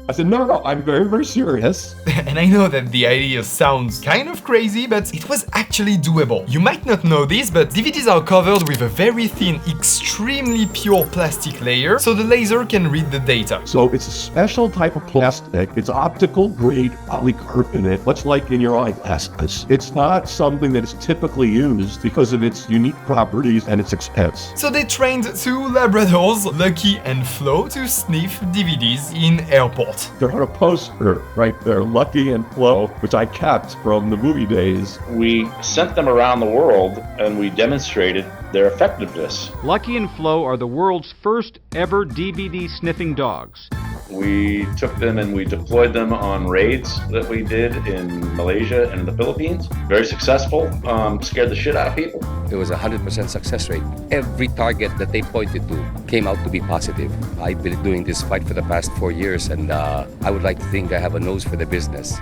I said, no, I'm very serious. And I know that the idea sounds kind of crazy, but it was actually doable. You might not know this, but DVDs are covered with a very thin, extremely pure plastic layer, so the laser can read the data. So it's a special type of plastic. It's optical grade polycarbonate, much like in your eyeglasses. It's not something that is typically used because of its unique properties and its expense. So they trained two Labradors, Lucky and Flo, to sniff DVDs in airports. They're on a poster right there, Lucky and Flo, which I kept from the movie days. We sent them around the world and we demonstrated their effectiveness. Lucky and Flo are the world's first ever DVD sniffing dogs. We took them and we deployed them on raids that we did in Malaysia and in the Philippines. Very successful, scared the shit out of people. It was a 100% success rate. Every target that they pointed to came out to be positive. I've been doing this fight for the past 4 years, and I would like to think I have a nose for the business,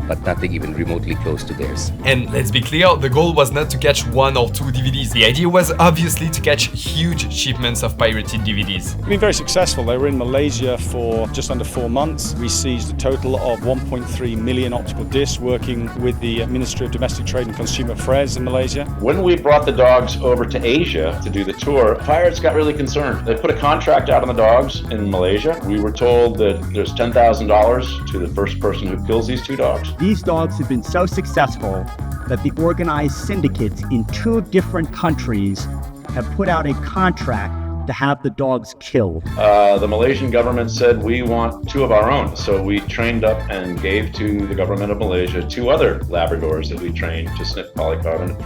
but nothing even remotely close to theirs. And let's be clear, the goal was not to catch 1 or 2 DVDs. The idea was obviously to catch huge shipments of pirated DVDs. We've been very successful. They were in Malaysia for just under 4 months. We seized a total of 1.3 million optical discs, working with the Ministry of Domestic Trade and Consumer Affairs in Malaysia. When we brought the dogs over to Asia to do the tour, pirates got really concerned. They put a contract out on the dogs in Malaysia. We were told that there's $10,000 to the first person who kills these 2 dogs. These dogs have been so successful that the organized syndicates in 2 different countries have put out a contract to have the dogs killed. The Malaysian government said, we want 2 of our own. So we trained up and gave to the government of Malaysia 2 other Labradors that we trained to sniff polycarbonate.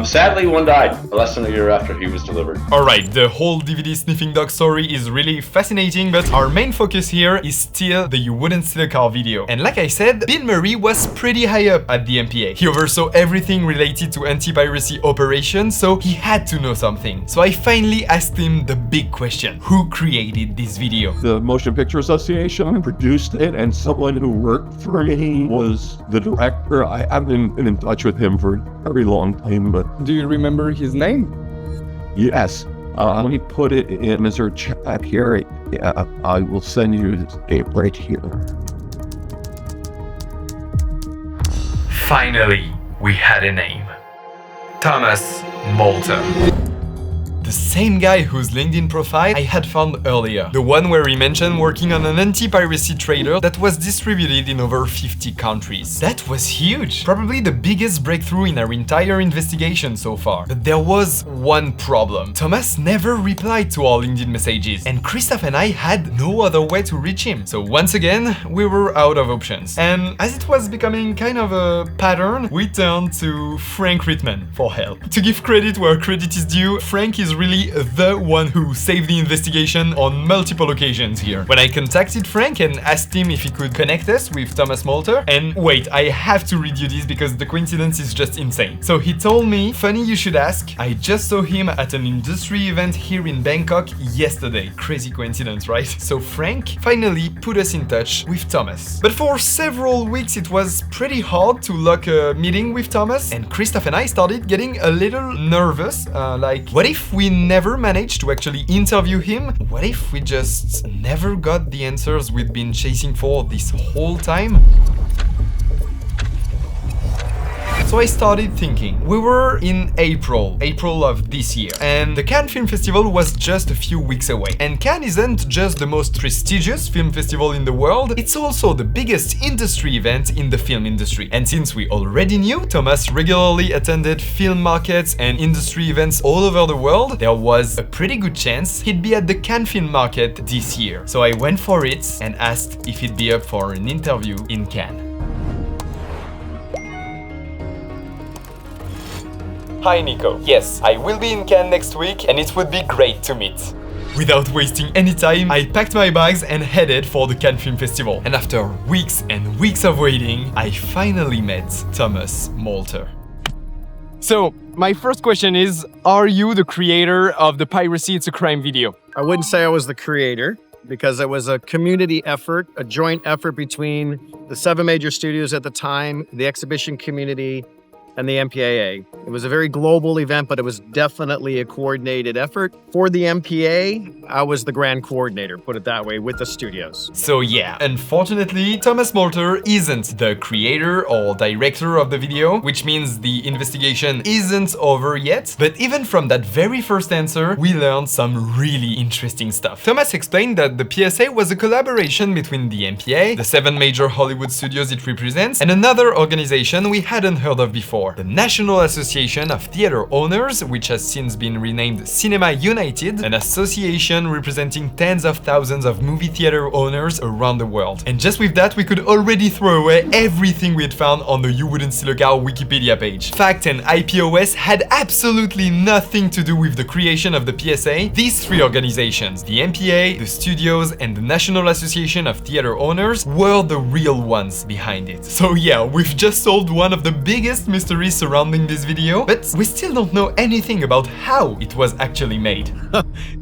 Sadly, one died less than a year after he was delivered. Alright, the whole DVD sniffing dog story is really fascinating, but our main focus here is still the You Wouldn't Steal a Car video. And like I said, Bill Murray was pretty high up at the MPA. He oversaw everything related to anti-piracy operations, so he had to know something. So I finally asked him the big question: who created this video? The Motion Picture Association produced it, and someone who worked for me was the director. I haven't been in touch with him for a very long time, but... Do you remember his name? Yes. Let me put it in as our chat here. Yeah, I will send you his name right here. Finally, we had a name. Thomas Molter. The same guy whose LinkedIn profile I had found earlier. The one where he mentioned working on an anti-piracy trailer that was distributed in over 50 countries. That was huge! Probably the biggest breakthrough in our entire investigation so far. But there was one problem. Thomas never replied to our LinkedIn messages, and Christophe and I had no other way to reach him. So once again, we were out of options. And as it was becoming kind of a pattern, we turned to Frank Rittman for help. To give credit where credit is due, Frank is really the one who saved the investigation on multiple occasions here. When I contacted Frank and asked him if he could connect us with Thomas Molter, and wait, I have to read you this because the coincidence is just insane. So he told me, funny you should ask, I just saw him at an industry event here in Bangkok yesterday. Crazy coincidence, right? So Frank finally put us in touch with Thomas. But for several weeks it was pretty hard to lock a meeting with Thomas, and Christophe and I started getting a little nervous, like, what if we never managed to actually interview him? What if we just never got the answers we'd been chasing for this whole time? So I started thinking. We were in April of this year, and the Cannes Film Festival was just a few weeks away. And Cannes isn't just the most prestigious film festival in the world, it's also the biggest industry event in the film industry. And since we already knew Thomas regularly attended film markets and industry events all over the world, there was a pretty good chance he'd be at the Cannes Film Market this year. So I went for it and asked if he'd be up for an interview in Cannes. Hi Nico. Yes, I will be in Cannes next week and it would be great to meet. Without wasting any time, I packed my bags and headed for the Cannes Film Festival. And after weeks and weeks of waiting, I finally met Thomas Molter. So, my first question is, are you the creator of the Piracy It's a Crime video? I wouldn't say I was the creator, because it was a community effort, a joint effort between the 7 major studios at the time, the exhibition community, and the MPAA. It was a very global event, but it was definitely a coordinated effort. For the MPA, I was the grand coordinator, put it that way, with the studios. So yeah, unfortunately, Thomas Molter isn't the creator or director of the video, which means the investigation isn't over yet. But even from that very first answer, we learned some really interesting stuff. Thomas explained that the PSA was a collaboration between the MPA, the 7 major Hollywood studios it represents, and another organization we hadn't heard of before, the National Association of Theatre Owners, which has since been renamed Cinema United, an association representing tens of thousands of movie theater owners around the world. And just with that, we could already throw away everything we had found on the You Wouldn't Steal a Car Wikipedia page. Fact and IPOS had absolutely nothing to do with the creation of the PSA. These 3 organizations, the MPA, the studios, and the National Association of Theatre Owners, were the real ones behind it. So yeah, we've just solved one of the biggest mysteries surrounding this video, but we still don't know anything about how it was actually made.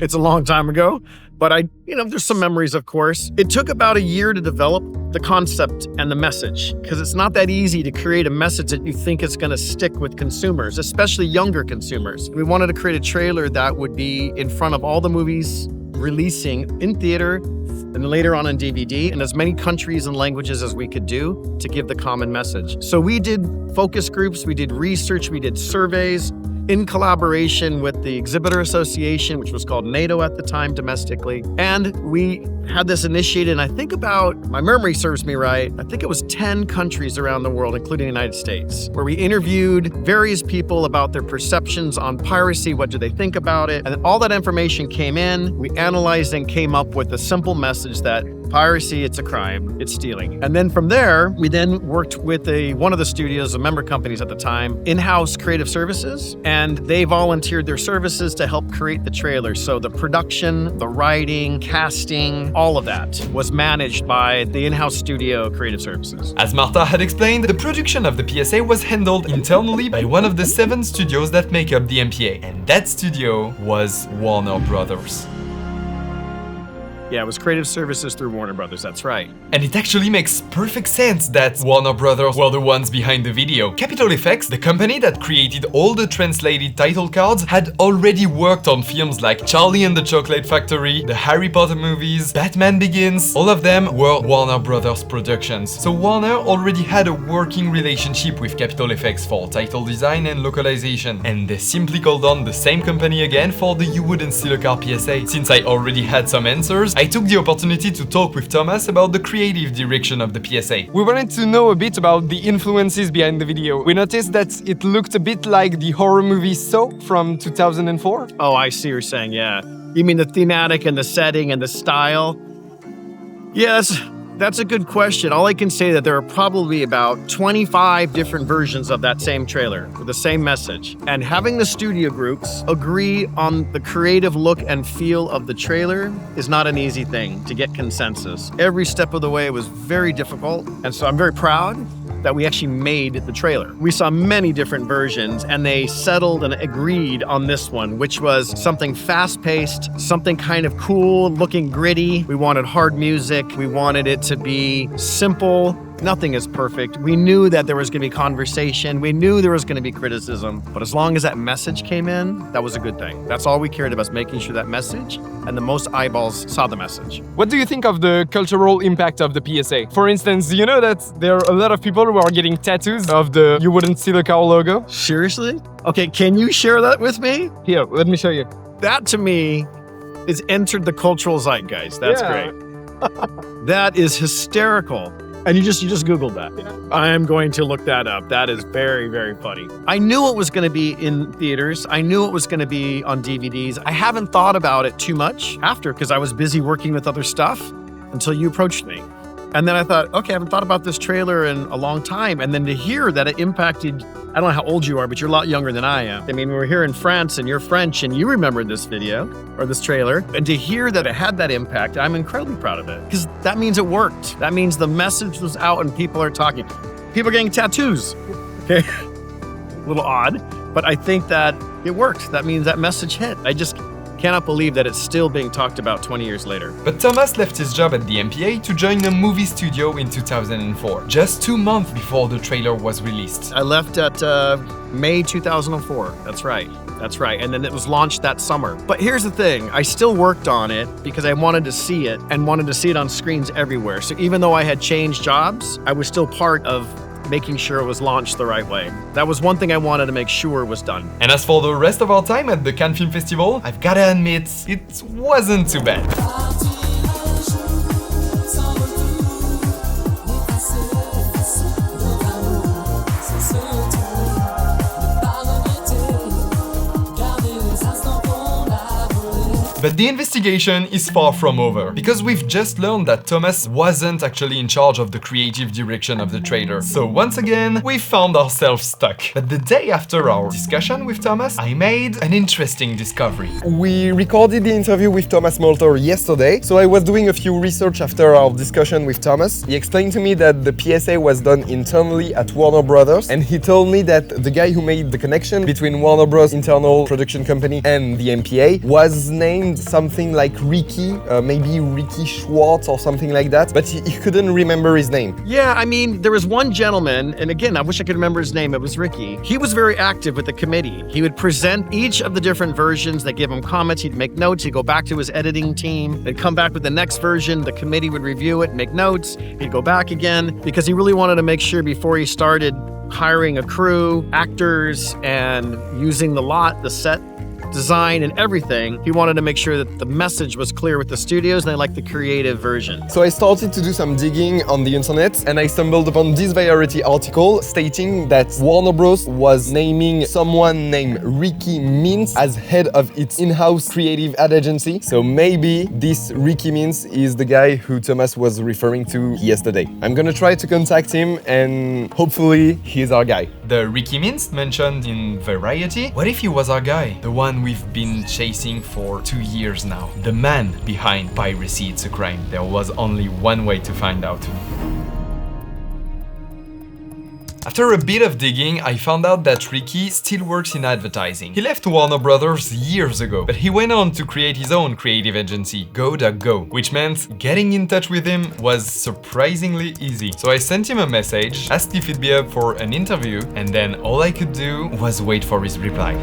It's a long time ago, but there's some memories, of course. It took about a year to develop the concept and the message, because it's not that easy to create a message that you think is going to stick with consumers, especially younger consumers. We wanted to create a trailer that would be in front of all the movies releasing in theater and later on DVD, in as many countries and languages as we could do to give the common message. So we did focus groups, we did research, we did surveys in collaboration with the Exhibitor Association, which was called NATO at the time domestically. And we had this initiated, and I think about, my memory serves me right, I think it was 10 countries around the world, including the United States, where we interviewed various people about their perceptions on piracy, what do they think about it, and all that information came in, we analyzed and came up with a simple message that piracy, it's a crime, it's stealing. And then from there, we then worked with one of the studios, the member companies at the time, in-house creative services, and they volunteered their services to help create the trailer. So the production, the writing, casting, all of that was managed by the in-house studio creative services. As Marta had explained, the production of the PSA was handled internally by one of the 7 studios that make up the MPA, and that studio was Warner Brothers. Yeah, it was creative services through Warner Brothers, that's right. And it actually makes perfect sense that Warner Brothers were the ones behind the video. Capitol Effects, the company that created all the translated title cards, had already worked on films like Charlie and the Chocolate Factory, the Harry Potter movies, Batman Begins. All of them were Warner Brothers productions. So Warner already had a working relationship with Capitol Effects for title design and localization. And they simply called on the same company again for the You Wouldn't Steal a Car PSA. Since I already had some answers, I took the opportunity to talk with Thomas about the creative direction of the PSA. We wanted to know a bit about the influences behind the video. We noticed that it looked a bit like the horror movie Saw from 2004. Oh, I see what you're saying, yeah. You mean the thematic and the setting and the style? Yes, that's a good question. All I can say is that there are probably about 25 different versions of that same trailer with the same message. And having the studio groups agree on the creative look and feel of the trailer is not an easy thing to get consensus. Every step of the way was very difficult. And so I'm very proud that we actually made the trailer. We saw many different versions and they settled and agreed on this one, which was something fast-paced, something kind of cool, looking gritty. We wanted hard music. We wanted it to be simple Nothing is perfect. We knew that there was going to be conversation. We knew there was going to be criticism. But as long as that message came in, that was a good thing. That's all we cared about, making sure that message and the most eyeballs saw the message. What do you think of the cultural impact of the PSA? For instance, you know that there are a lot of people who are getting tattoos of the "You Wouldn't Steal a Car" logo? Seriously? Okay, can you share that with me? Here, let me show you. That to me is entered the cultural zeitgeist. That's great. That is hysterical. And you just Googled that. Yeah. I am going to look that up. That is very, very funny. I knew it was going to be in theaters. I knew it was going to be on DVDs. I haven't thought about it too much after because I was busy working with other stuff until you approached me. And then I thought, okay, I haven't thought about this trailer in a long time. And then to hear that it impacted, I don't know how old you are, but you're a lot younger than I am. I mean, we're here in France and you're French and you remembered this video or this trailer. And to hear that it had that impact, I'm incredibly proud of it because that means it worked. That means the message was out and people are talking. People are getting tattoos. Okay. A little odd, but I think that it worked. That means that message hit. I just cannot believe that it's still being talked about 20 years later. But Thomas left his job at the MPA to join a movie studio in 2004, just 2 months before the trailer was released. I left at May 2004. That's right. That's right. And then it was launched that summer. But here's the thing. I still worked on it because I wanted to see it and wanted to see it on screens everywhere. So even though I had changed jobs, I was still part of making sure it was launched the right way. That was one thing I wanted to make sure was done. And as for the rest of our time at the Cannes Film Festival, I've gotta admit, it wasn't too bad. But the investigation is far from over, because we've just learned that Thomas wasn't actually in charge of the creative direction of the trailer. So once again, we found ourselves stuck. But the day after our discussion with Thomas, I made an interesting discovery. We recorded the interview with Thomas Molter yesterday, so I was doing a few research after our discussion with Thomas. He explained to me that the PSA was done internally at Warner Brothers, and he told me that the guy who made the connection between Warner Bros. Internal production company and the MPA was named something like Ricky, maybe Ricky Schwartz or something like that, but he couldn't remember his name. Yeah, I mean, there was one gentleman, and again, I wish I could remember his name, it was Ricky. He was very active with the committee. He would present each of the different versions, they'd give him comments, he'd make notes, he'd go back to his editing team, they'd come back with the next version, the committee would review it, make notes, he'd go back again, because he really wanted to make sure before he started hiring a crew, actors, and using the lot, the set design and everything, he wanted to make sure that the message was clear with the studios and they liked the creative version. So I started to do some digging on the internet and I stumbled upon this Variety article stating that Warner Bros. Was naming someone named Ricky Mintz as head of its in-house creative ad agency. So maybe this Ricky Mintz is the guy who Thomas was referring to yesterday. I'm gonna try to contact him and hopefully he's our guy. The Ricky Mintz mentioned in Variety? What if he was our guy? The one we've been chasing for 2 years now. The man behind Piracy It's a Crime. There was only one way to find out. After a bit of digging, I found out that Ricky still works in advertising. He left Warner Brothers years ago, but he went on to create his own creative agency, Go, which meant getting in touch with him was surprisingly easy. So I sent him a message, asked if he'd be up for an interview, and then all I could do was wait for his reply.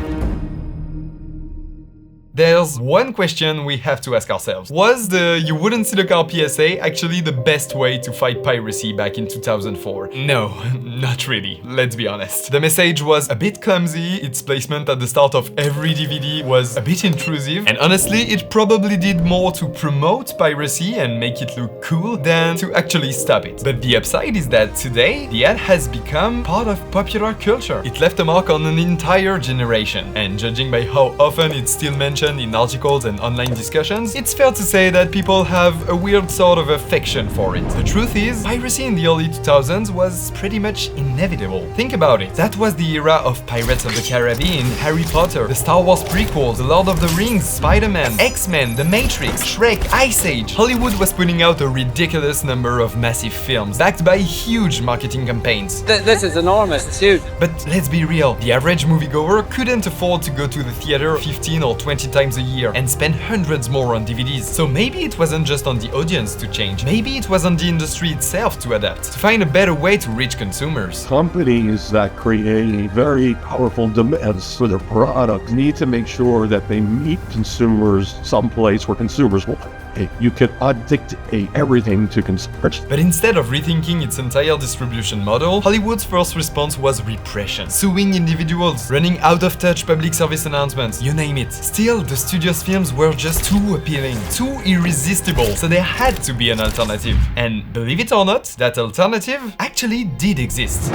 There's one question we have to ask ourselves. Was the "You Wouldn't Steal a Car" PSA actually the best way to fight piracy back in 2004? No, not really, let's be honest. The message was a bit clumsy, its placement at the start of every DVD was a bit intrusive, and honestly, it probably did more to promote piracy and make it look cool than to actually stop it. But the upside is that today, the ad has become part of popular culture. It left a mark on an entire generation, and judging by how often it's still mentioned in articles and online discussions, it's fair to say that people have a weird sort of affection for it. The truth is, piracy in the early 2000s was pretty much inevitable. Think about it. That was the era of Pirates of the Caribbean, Harry Potter, the Star Wars prequels, The Lord of the Rings, Spider-Man, X-Men, The Matrix, Shrek, Ice Age. Hollywood was putting out a ridiculous number of massive films, backed by huge marketing campaigns. This is enormous, it's huge. But let's be real, the average moviegoer couldn't afford to go to the theater 15 or 20 times a year and spend hundreds more on DVDs. So maybe it wasn't just on the audience to change, maybe it was on the industry itself to adapt, to find a better way to reach consumers. Companies that create very powerful demands for their products need to make sure that they meet consumers someplace where consumers will. You cannot dictate everything to consumers. But instead of rethinking its entire distribution model, Hollywood's first response was repression. Suing individuals, running out-of-touch public service announcements, you name it. Still, the studio's films were just too appealing, too irresistible, so there had to be an alternative. And believe it or not, that alternative actually did exist.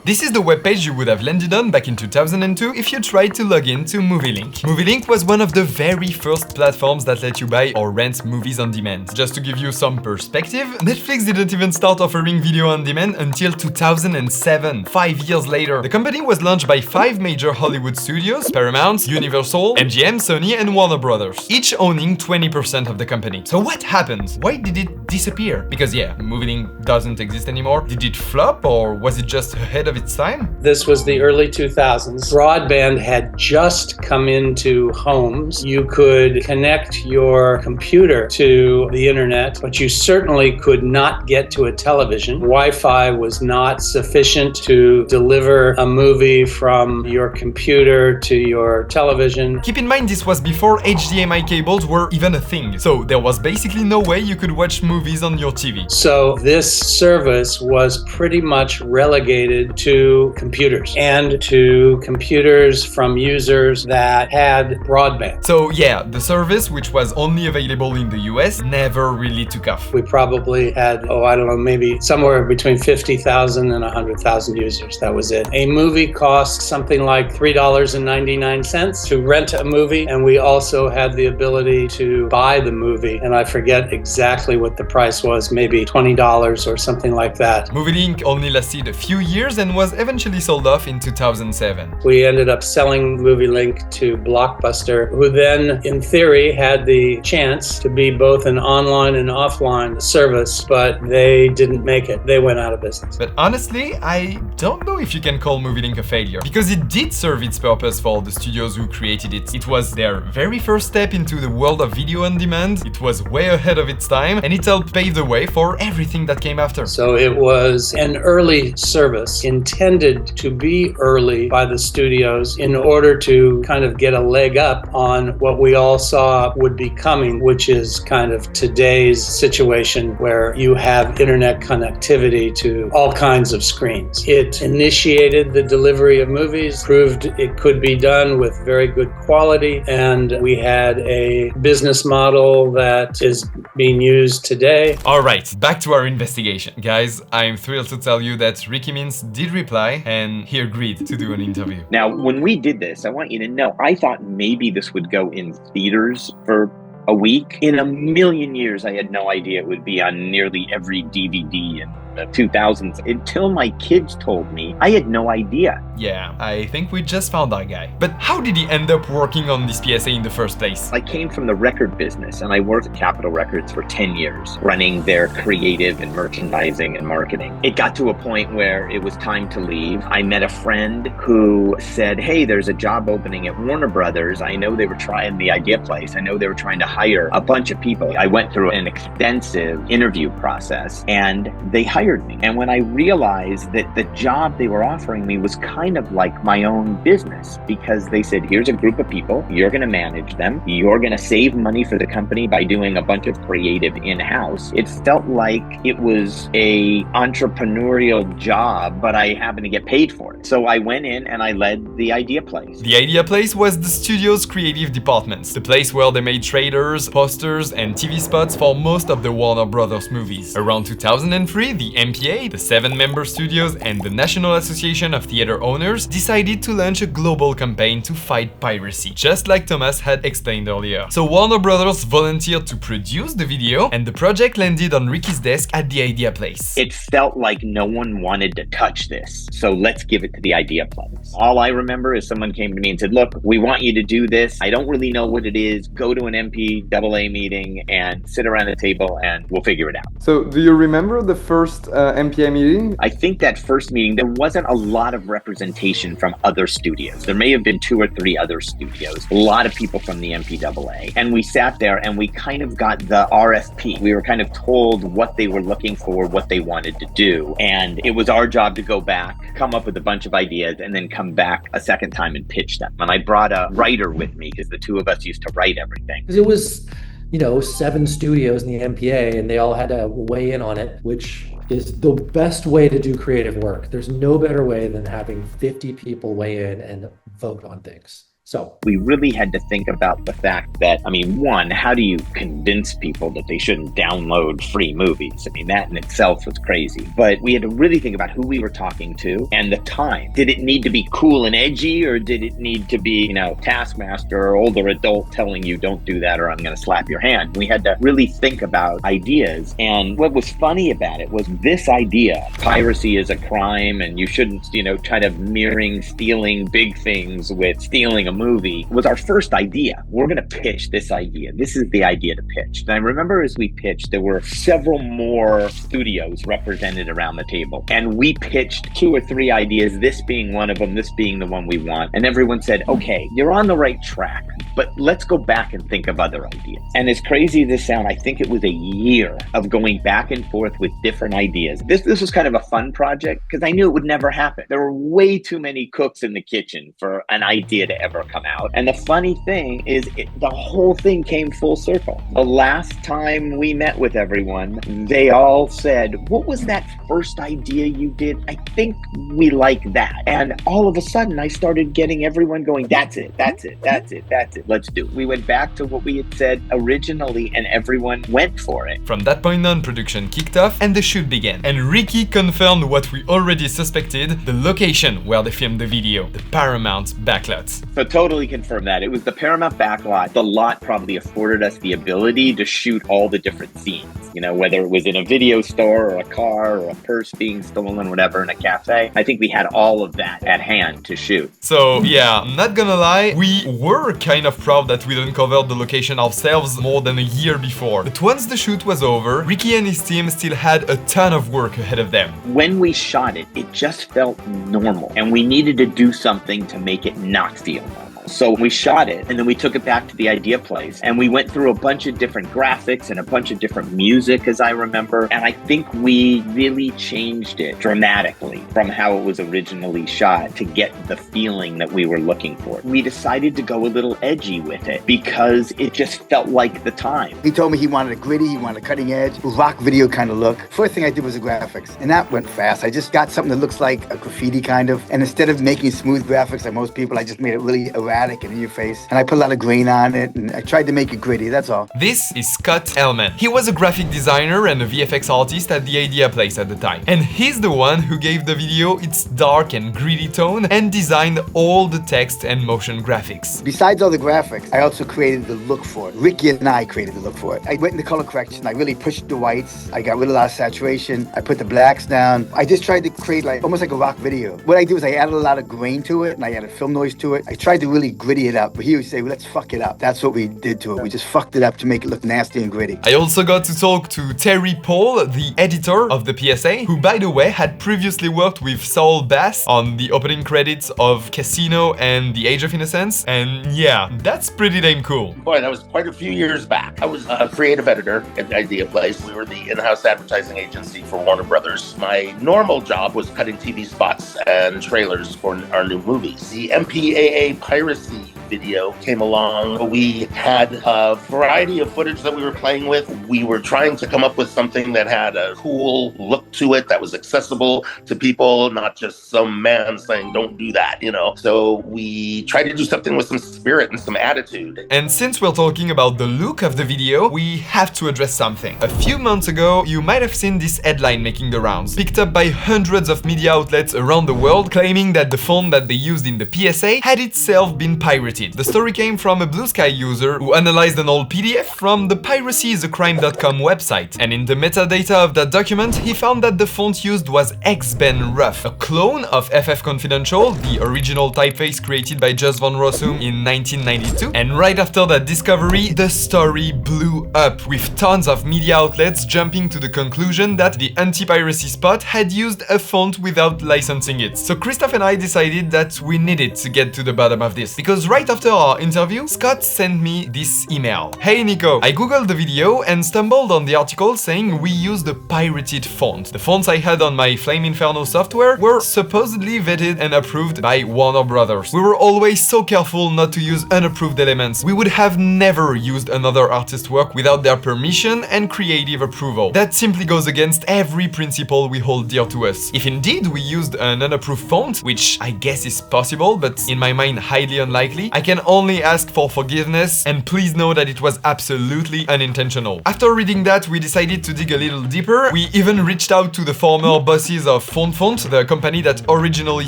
This is the webpage you would have landed on back in 2002 if you tried to log in to Movielink. Movielink was one of the very first platforms that let you buy or rent movies on demand. Just to give you some perspective, Netflix didn't even start offering video on demand until 2007, 5 years later. The company was launched by 5 major Hollywood studios: Paramount, Universal, MGM, Sony, and Warner Brothers, each owning 20% of the company. So what happened? Why did it disappear? Because yeah, Movielink doesn't exist anymore. Did it flop, or was it just ahead of its time? This was the early 2000s. Broadband had just come into homes. You could connect your computer to the internet, but you certainly could not get to a television. Wi-Fi was not sufficient to deliver a movie from your computer to your television. Keep in mind, this was before HDMI cables were even a thing, so there was basically no way you could watch movies on your TV. So this service was pretty much relegated to computers, and to computers from users that had broadband. So yeah, the service, which was only available in the US, never really took off. We probably had, I don't know, maybe somewhere between 50,000 and 100,000 users. That was it. A movie cost something like $3.99 to rent a movie, and we also had the ability to buy the movie, and I forget exactly what the price was, maybe $20 or something like that. Movielink only lasted a few years and was eventually sold off in 2007. We ended up selling Movielink to Blockbuster, who then, in theory, had the chance to be both an online and offline service, but they didn't make it. They went out of business. But honestly, I don't know if you can call Movielink a failure, because it did serve its purpose for the studios who created it. It was their very first step into the world of video on demand, it was way ahead of its time, and it helped pave the way for everything that came after. So it was an early service intended to be early by the studios in order to kind of get a leg up on what we all saw would be coming, which is kind of today's situation where you have internet connectivity to all kinds of screens. It initiated the delivery of movies, proved it could be done with very good quality, and we had a business model that is being used today. All right, back to our investigation. Guys, I'm thrilled to tell you that Ricky Mintz did reply, and he agreed to do an interview. Now, when we did this, I want you to know, I thought maybe this would go in theaters for a week. In a million years, I had no idea it would be on nearly every DVD in the 2000s. Until my kids told me, I had no idea. Yeah, I think we just found our guy. But how did he end up working on this PSA in the first place? I came from the record business, and I worked at Capitol Records for 10 years, running their creative and merchandising and marketing. It got to a point where it was time to leave. I met a friend who said, hey, there's a job opening at Warner Brothers. I know they were trying the Idea Place. I know they were trying to hire a bunch of people. I went through an extensive interview process, and they hired me. And when I realized that the job they were offering me was kind of like my own business, because they said, here's a group of people, you're going to manage them, you're going to save money for the company by doing a bunch of creative in-house. It felt like it was a entrepreneurial job, but I happened to get paid for it. So I went in and I led the Idea Place. The Idea Place was the studio's creative department, the place where they made trailers, posters, and TV spots for most of the Warner Brothers movies. Around 2003, the MPA, the 7-member studios, and the National Association of Theater Owners decided to launch a global campaign to fight piracy, just like Thomas had explained earlier. So Warner Brothers volunteered to produce the video, and the project landed on Ricky's desk at the Idea Place. It felt like no one wanted to touch this, so let's give it to the Idea Place. months. All I remember is someone came to me and said, look, we want you to do this. I don't really know what it is. Go to an MPAA meeting and sit around a table and we'll figure it out. So do you remember the first MPA meeting? I think that first meeting, there wasn't a lot of representation from other studios. There may have been 2 or 3 other studios, a lot of people from the MPAA. And we sat there and we kind of got the RFP. We were kind of told what they were looking for, what they wanted to do. And it was our job to go back, come up with a bunch of ideas, and then come back a second time and pitch them. And I brought a writer with me because the 2 of us used to write everything. It was, 7 studios in the MPA and they all had to weigh in on it, which is the best way to do creative work. There's no better way than having 50 people weigh in and vote on things. So we really had to think about the fact that, one, how do you convince people that they shouldn't download free movies? That in itself was crazy. But we had to really think about who we were talking to and the time. Did it need to be cool and edgy, or did it need to be, taskmaster or older adult telling you don't do that or I'm going to slap your hand? We had to really think about ideas. And what was funny about it was this idea, piracy is a crime and you shouldn't, kind of mirroring stealing big things with stealing a movie, was our first idea. We're going to pitch this idea. This is the idea to pitch. And I remember as we pitched, there were several more studios represented around the table. And we pitched 2 or 3 ideas, this being one of them, this being the one we want. And everyone said, okay, you're on the right track, but let's go back and think of other ideas. And as crazy as this sounds, I think it was a year of going back and forth with different ideas. This was kind of a fun project because I knew it would never happen. There were way too many cooks in the kitchen for an idea to ever come out. And the funny thing is the whole thing came full circle. The last time we met with everyone, they all said, what was that first idea you did? I think we like that. And all of a sudden I started getting everyone going, that's it, let's do it. We went back to what we had said originally and everyone went for it. From that point on, production kicked off and the shoot began. And Ricky confirmed what we already suspected, the location where they filmed the video, the Paramount backlot. So totally confirmed that. It was the Paramount backlot. The lot probably afforded us the ability to shoot all the different scenes, whether it was in a video store or a car or a purse being stolen, whatever, in a cafe. I think we had all of that at hand to shoot. So yeah, I'm not gonna lie, we were kind of proud that we'd uncovered the location ourselves more than a year before. But once the shoot was over, Ricky and his team still had a ton of work ahead of them. When we shot it, it just felt normal, and we needed to do something to make it not feel normal. So we shot it and then we took it back to the idea place and we went through a bunch of different graphics and a bunch of different music, as I remember. And I think we really changed it dramatically from how it was originally shot to get the feeling that we were looking for. We decided to go a little edgy with it because it just felt like the time. He told me he wanted a gritty, he wanted a cutting edge, rock video kind of look. First thing I did was the graphics, and that went fast. I just got something that looks like a graffiti kind of, and instead of making smooth graphics like most people, I just made it really erratic and in your face, and I put a lot of grain on it, and I tried to make it gritty, that's all. This is Scott Ellman. He was a graphic designer and a VFX artist at the Idea Place at the time. And he's the one who gave the video its dark and gritty tone and designed all the text and motion graphics. Besides all the graphics, I also created the look for it. Ricky and I created the look for it. I went into color correction, I really pushed the whites, I got rid of a lot of saturation, I put the blacks down. I just tried to create almost like a rock video. What I do is I added a lot of grain to it, and I added film noise to it. I tried to really gritty it up, but he would say, well, let's fuck it up. That's what we did to it. We just fucked it up to make it look nasty and gritty. I also got to talk to Terry Paul, the editor of the PSA, who, by the way, had previously worked with Saul Bass on the opening credits of Casino and The Age of Innocence, and yeah, that's pretty damn cool. Boy, that was quite a few years back. I was a creative editor at Idea Place. We were the in-house advertising agency for Warner Brothers. My normal job was cutting TV spots and trailers for our new movies. The MPAA piracy video came along. We had a variety of footage that we were playing with. We were trying to come up with something that had a cool look to it, that was accessible to people, not just some man saying, don't do that, So we tried to do something with some spirit and some attitude. And since we're talking about the look of the video, we have to address something. A few months ago, you might have seen this headline making the rounds, picked up by hundreds of media outlets around the world, claiming that the font that they used in the PSA had itself been pirated. pirated. The story came from a Blue Sky user who analyzed an old PDF from the piracyisacrime.com website. And in the metadata of that document, he found that the font used was X-Ben Rough, a clone of FF Confidential, the original typeface created by Just von Rossum in 1992. And right after that discovery, the story blew up, with tons of media outlets jumping to the conclusion that the anti-piracy spot had used a font without licensing it. So Christophe and I decided that we needed to get to the bottom of this, because right after our interview, Scott sent me this email. Hey Nico, I googled the video and stumbled on the article saying we used a pirated font. The fonts I had on my Flame Inferno software were supposedly vetted and approved by Warner Brothers. We were always so careful not to use unapproved elements. We would have never used another artist's work without their permission and creative approval. That simply goes against every principle we hold dear to us. If indeed we used an unapproved font, which I guess is possible, but in my mind highly unlikely, I can only ask for forgiveness, and please know that it was absolutely unintentional. After reading that, we decided to dig a little deeper. We even reached out to the former bosses of Font, the company that originally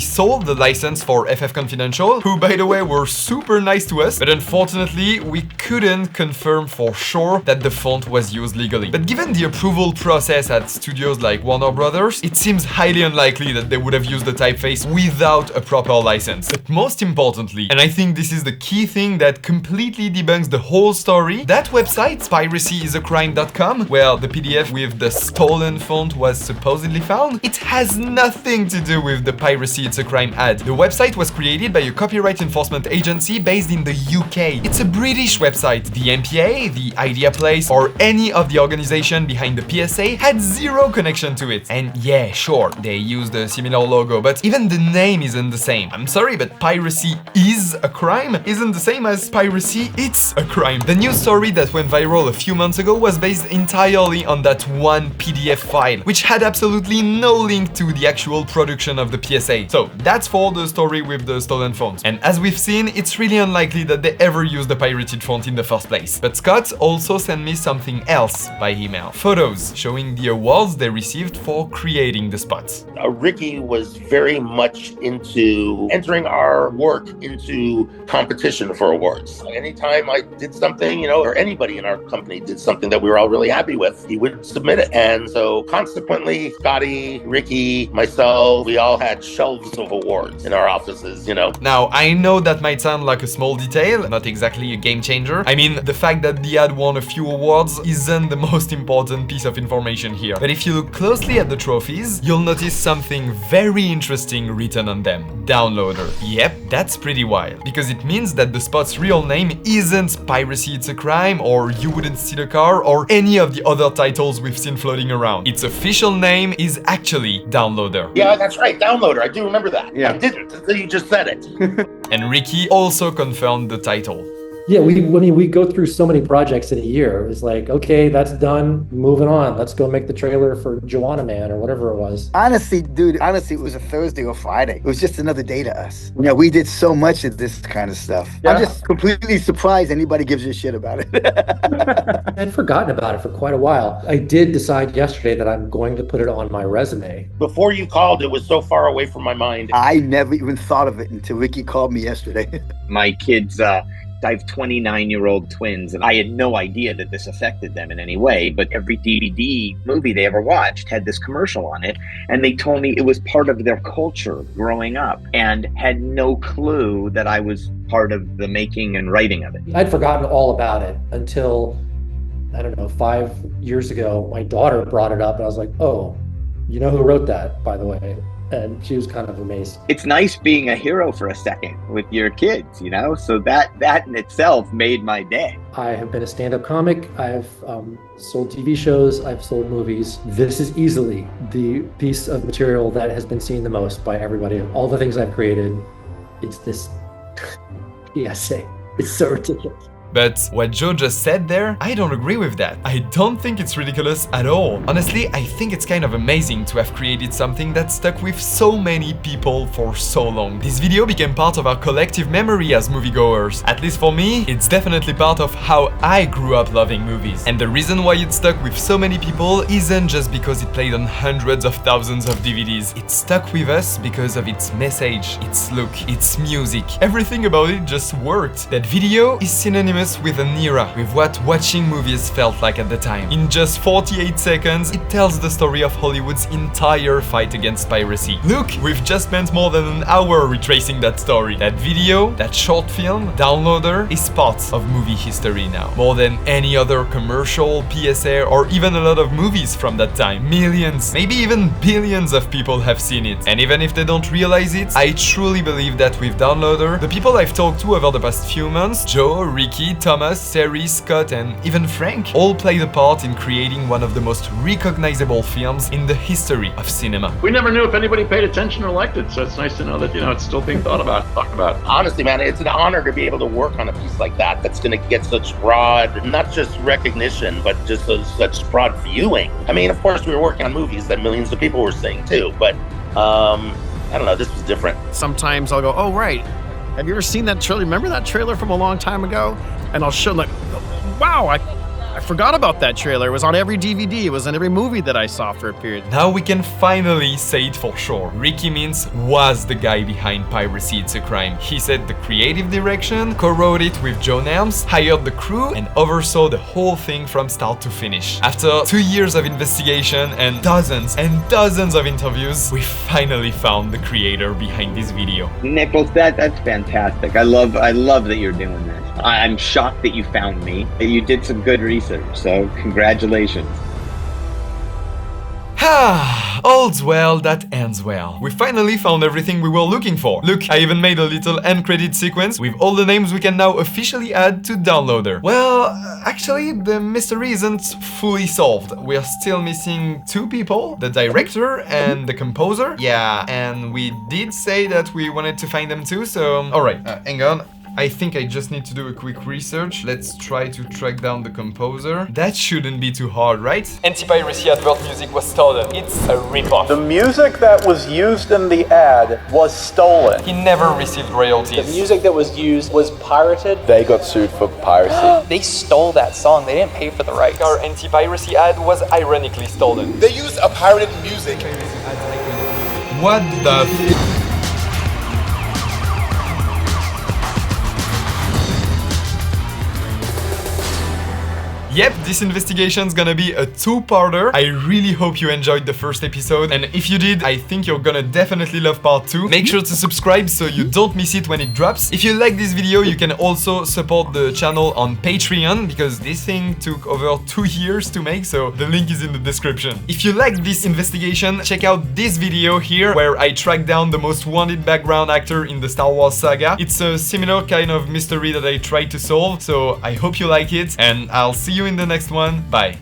sold the license for FF Confidential, who by the way were super nice to us, but unfortunately we couldn't confirm for sure that the font was used legally. But given the approval process at studios like Warner Brothers, it seems highly unlikely that they would have used the typeface without a proper license. But most importantly, and I think this is the key thing that completely debunks the whole story, that website, piracyisacrime.com, where the PDF with the stolen font was supposedly found, it has nothing to do with the Piracy It's a Crime ad. The website was created by a copyright enforcement agency based in the UK. It's a British website. The MPA, the Idea Place, or any of the organization behind the PSA had zero connection to it. And yeah, sure, they used a similar logo, but even the name isn't the same. I'm sorry, but Piracy Is a Crime isn't the same as Piracy It's a Crime. The news story that went viral a few months ago was based entirely on that one PDF file, which had absolutely no link to the actual production of the PSA. So that's for the story with the stolen font. And as we've seen, it's really unlikely that they ever used the pirated font in the first place. But Scott also sent me something else by email. Photos showing the awards they received for creating the spots. Ricky was very much into entering our work into competition for awards. Anytime I did something, or anybody in our company did something that we were all really happy with, he would submit it. And so consequently, Scotty, Ricky, myself, we all had shelves of awards in our offices, Now, I know that might sound like a small detail, not exactly a game changer. I mean, the fact that the ad won a few awards isn't the most important piece of information here. But if you look closely at the trophies, you'll notice something very interesting written on them. Downloader. Yep, that's pretty wild, because it means that the spot's real name isn't Piracy It's a Crime, or You Wouldn't Steal a Car, or any of the other titles we've seen floating around. Its official name is actually Downloader. Yeah, that's right, Downloader. I do remember that. Yeah. I didn't until you just said it. And Ricky also confirmed the title. Yeah, we go through so many projects in a year. It's like, okay, that's done, moving on. Let's go make the trailer for Joanna Man or whatever it was. Honestly, dude, it was a Thursday or Friday. It was just another day to us. We did so much of this kind of stuff. Yeah. I'm just completely surprised anybody gives a shit about it. I'd forgotten about it for quite a while. I did decide yesterday that I'm going to put it on my resume. Before you called, it was so far away from my mind. I never even thought of it until Ricky called me yesterday. My kids, I have 29-year-old twins, and I had no idea that this affected them in any way, but every DVD movie they ever watched had this commercial on it, and they told me it was part of their culture growing up, and had no clue that I was part of the making and writing of it. I'd forgotten all about it until, 5 years ago, my daughter brought it up, and I was like, oh, you know who wrote that, by the way? And she was kind of amazed. It's nice being a hero for a second with your kids, so that in itself made my day. I have been a stand-up comic. I've sold TV shows. I've sold movies. This is easily the piece of material that has been seen the most by everybody. Of all the things I've created, it's this PSA. It's so ridiculous. But what Joe just said there, I don't agree with that. I don't think it's ridiculous at all. Honestly, I think it's kind of amazing to have created something that stuck with so many people for so long. This video became part of our collective memory as moviegoers. At least for me, it's definitely part of how I grew up loving movies. And the reason why it stuck with so many people isn't just because it played on hundreds of thousands of DVDs. It stuck with us because of its message, its look, its music. Everything about it just worked. That video is synonymous with an era, with what watching movies felt like at the time. In just 48 seconds, it tells the story of Hollywood's entire fight against piracy. Look, we've just spent more than an hour retracing that story. That video, that short film, Downloader, is part of movie history now. More than any other commercial, PSA, or even a lot of movies from that time. Millions, maybe even billions of people have seen it. And even if they don't realize it, I truly believe that with Downloader, the people I've talked to over the past few months, Joe, Ricky, Thomas, Seri, Scott, and even Frank, all played a part in creating one of the most recognizable films in the history of cinema. We never knew if anybody paid attention or liked it, so it's nice to know that, it's still being talked about. Honestly, man, it's an honor to be able to work on a piece like that that's going to get such broad, not just recognition, but just such broad viewing. I mean, of course, we were working on movies that millions of people were seeing too, but I don't know, this was different. Sometimes I'll go, oh, right. Have you ever seen that trailer? Remember that trailer from a long time ago? And I'll show them like, wow, I forgot about that trailer. It was on every DVD. It was in every movie that I saw for a period. Now we can finally say it for sure. Ricky Mintz was the guy behind Piracy It's a Crime. He set the creative direction, co-wrote it with Joe Nelms, hired the crew, and oversaw the whole thing from start to finish. After 2 years of investigation and dozens of interviews, we finally found the creator behind this video. Nicolas, that's fantastic. I love that you're doing this. I'm shocked that you found me. You did some good research, so congratulations. All's well that ends well. We finally found everything we were looking for. Look, I even made a little end credit sequence with all the names we can now officially add to Downloader. Well, actually, the mystery isn't fully solved. We're still missing 2 people, the director and the composer. Yeah, and we did say that we wanted to find them too, so... Alright, hang on. I think I just need to do a quick research. Let's try to track down the composer. That shouldn't be too hard, right? Anti-piracy advert music was stolen. It's a ripoff. The music that was used in the ad was stolen. He never received royalties. The music that was used was pirated. They got sued for piracy. They stole that song. They didn't pay for the rights. Our anti-piracy ad was ironically stolen. They used a pirated music. What the Yep, this investigation's gonna be a 2-parter. I really hope you enjoyed the first episode, and if you did, I think you're gonna definitely love part 2. Make sure to subscribe so you don't miss it when it drops. If you like this video, you can also support the channel on Patreon, because this thing took over 2 years to make, so the link is in the description. If you like this investigation, check out this video here, where I track down the most wanted background actor in the Star Wars saga. It's a similar kind of mystery that I tried to solve, so I hope you like it, and I'll see you in the next one. Bye.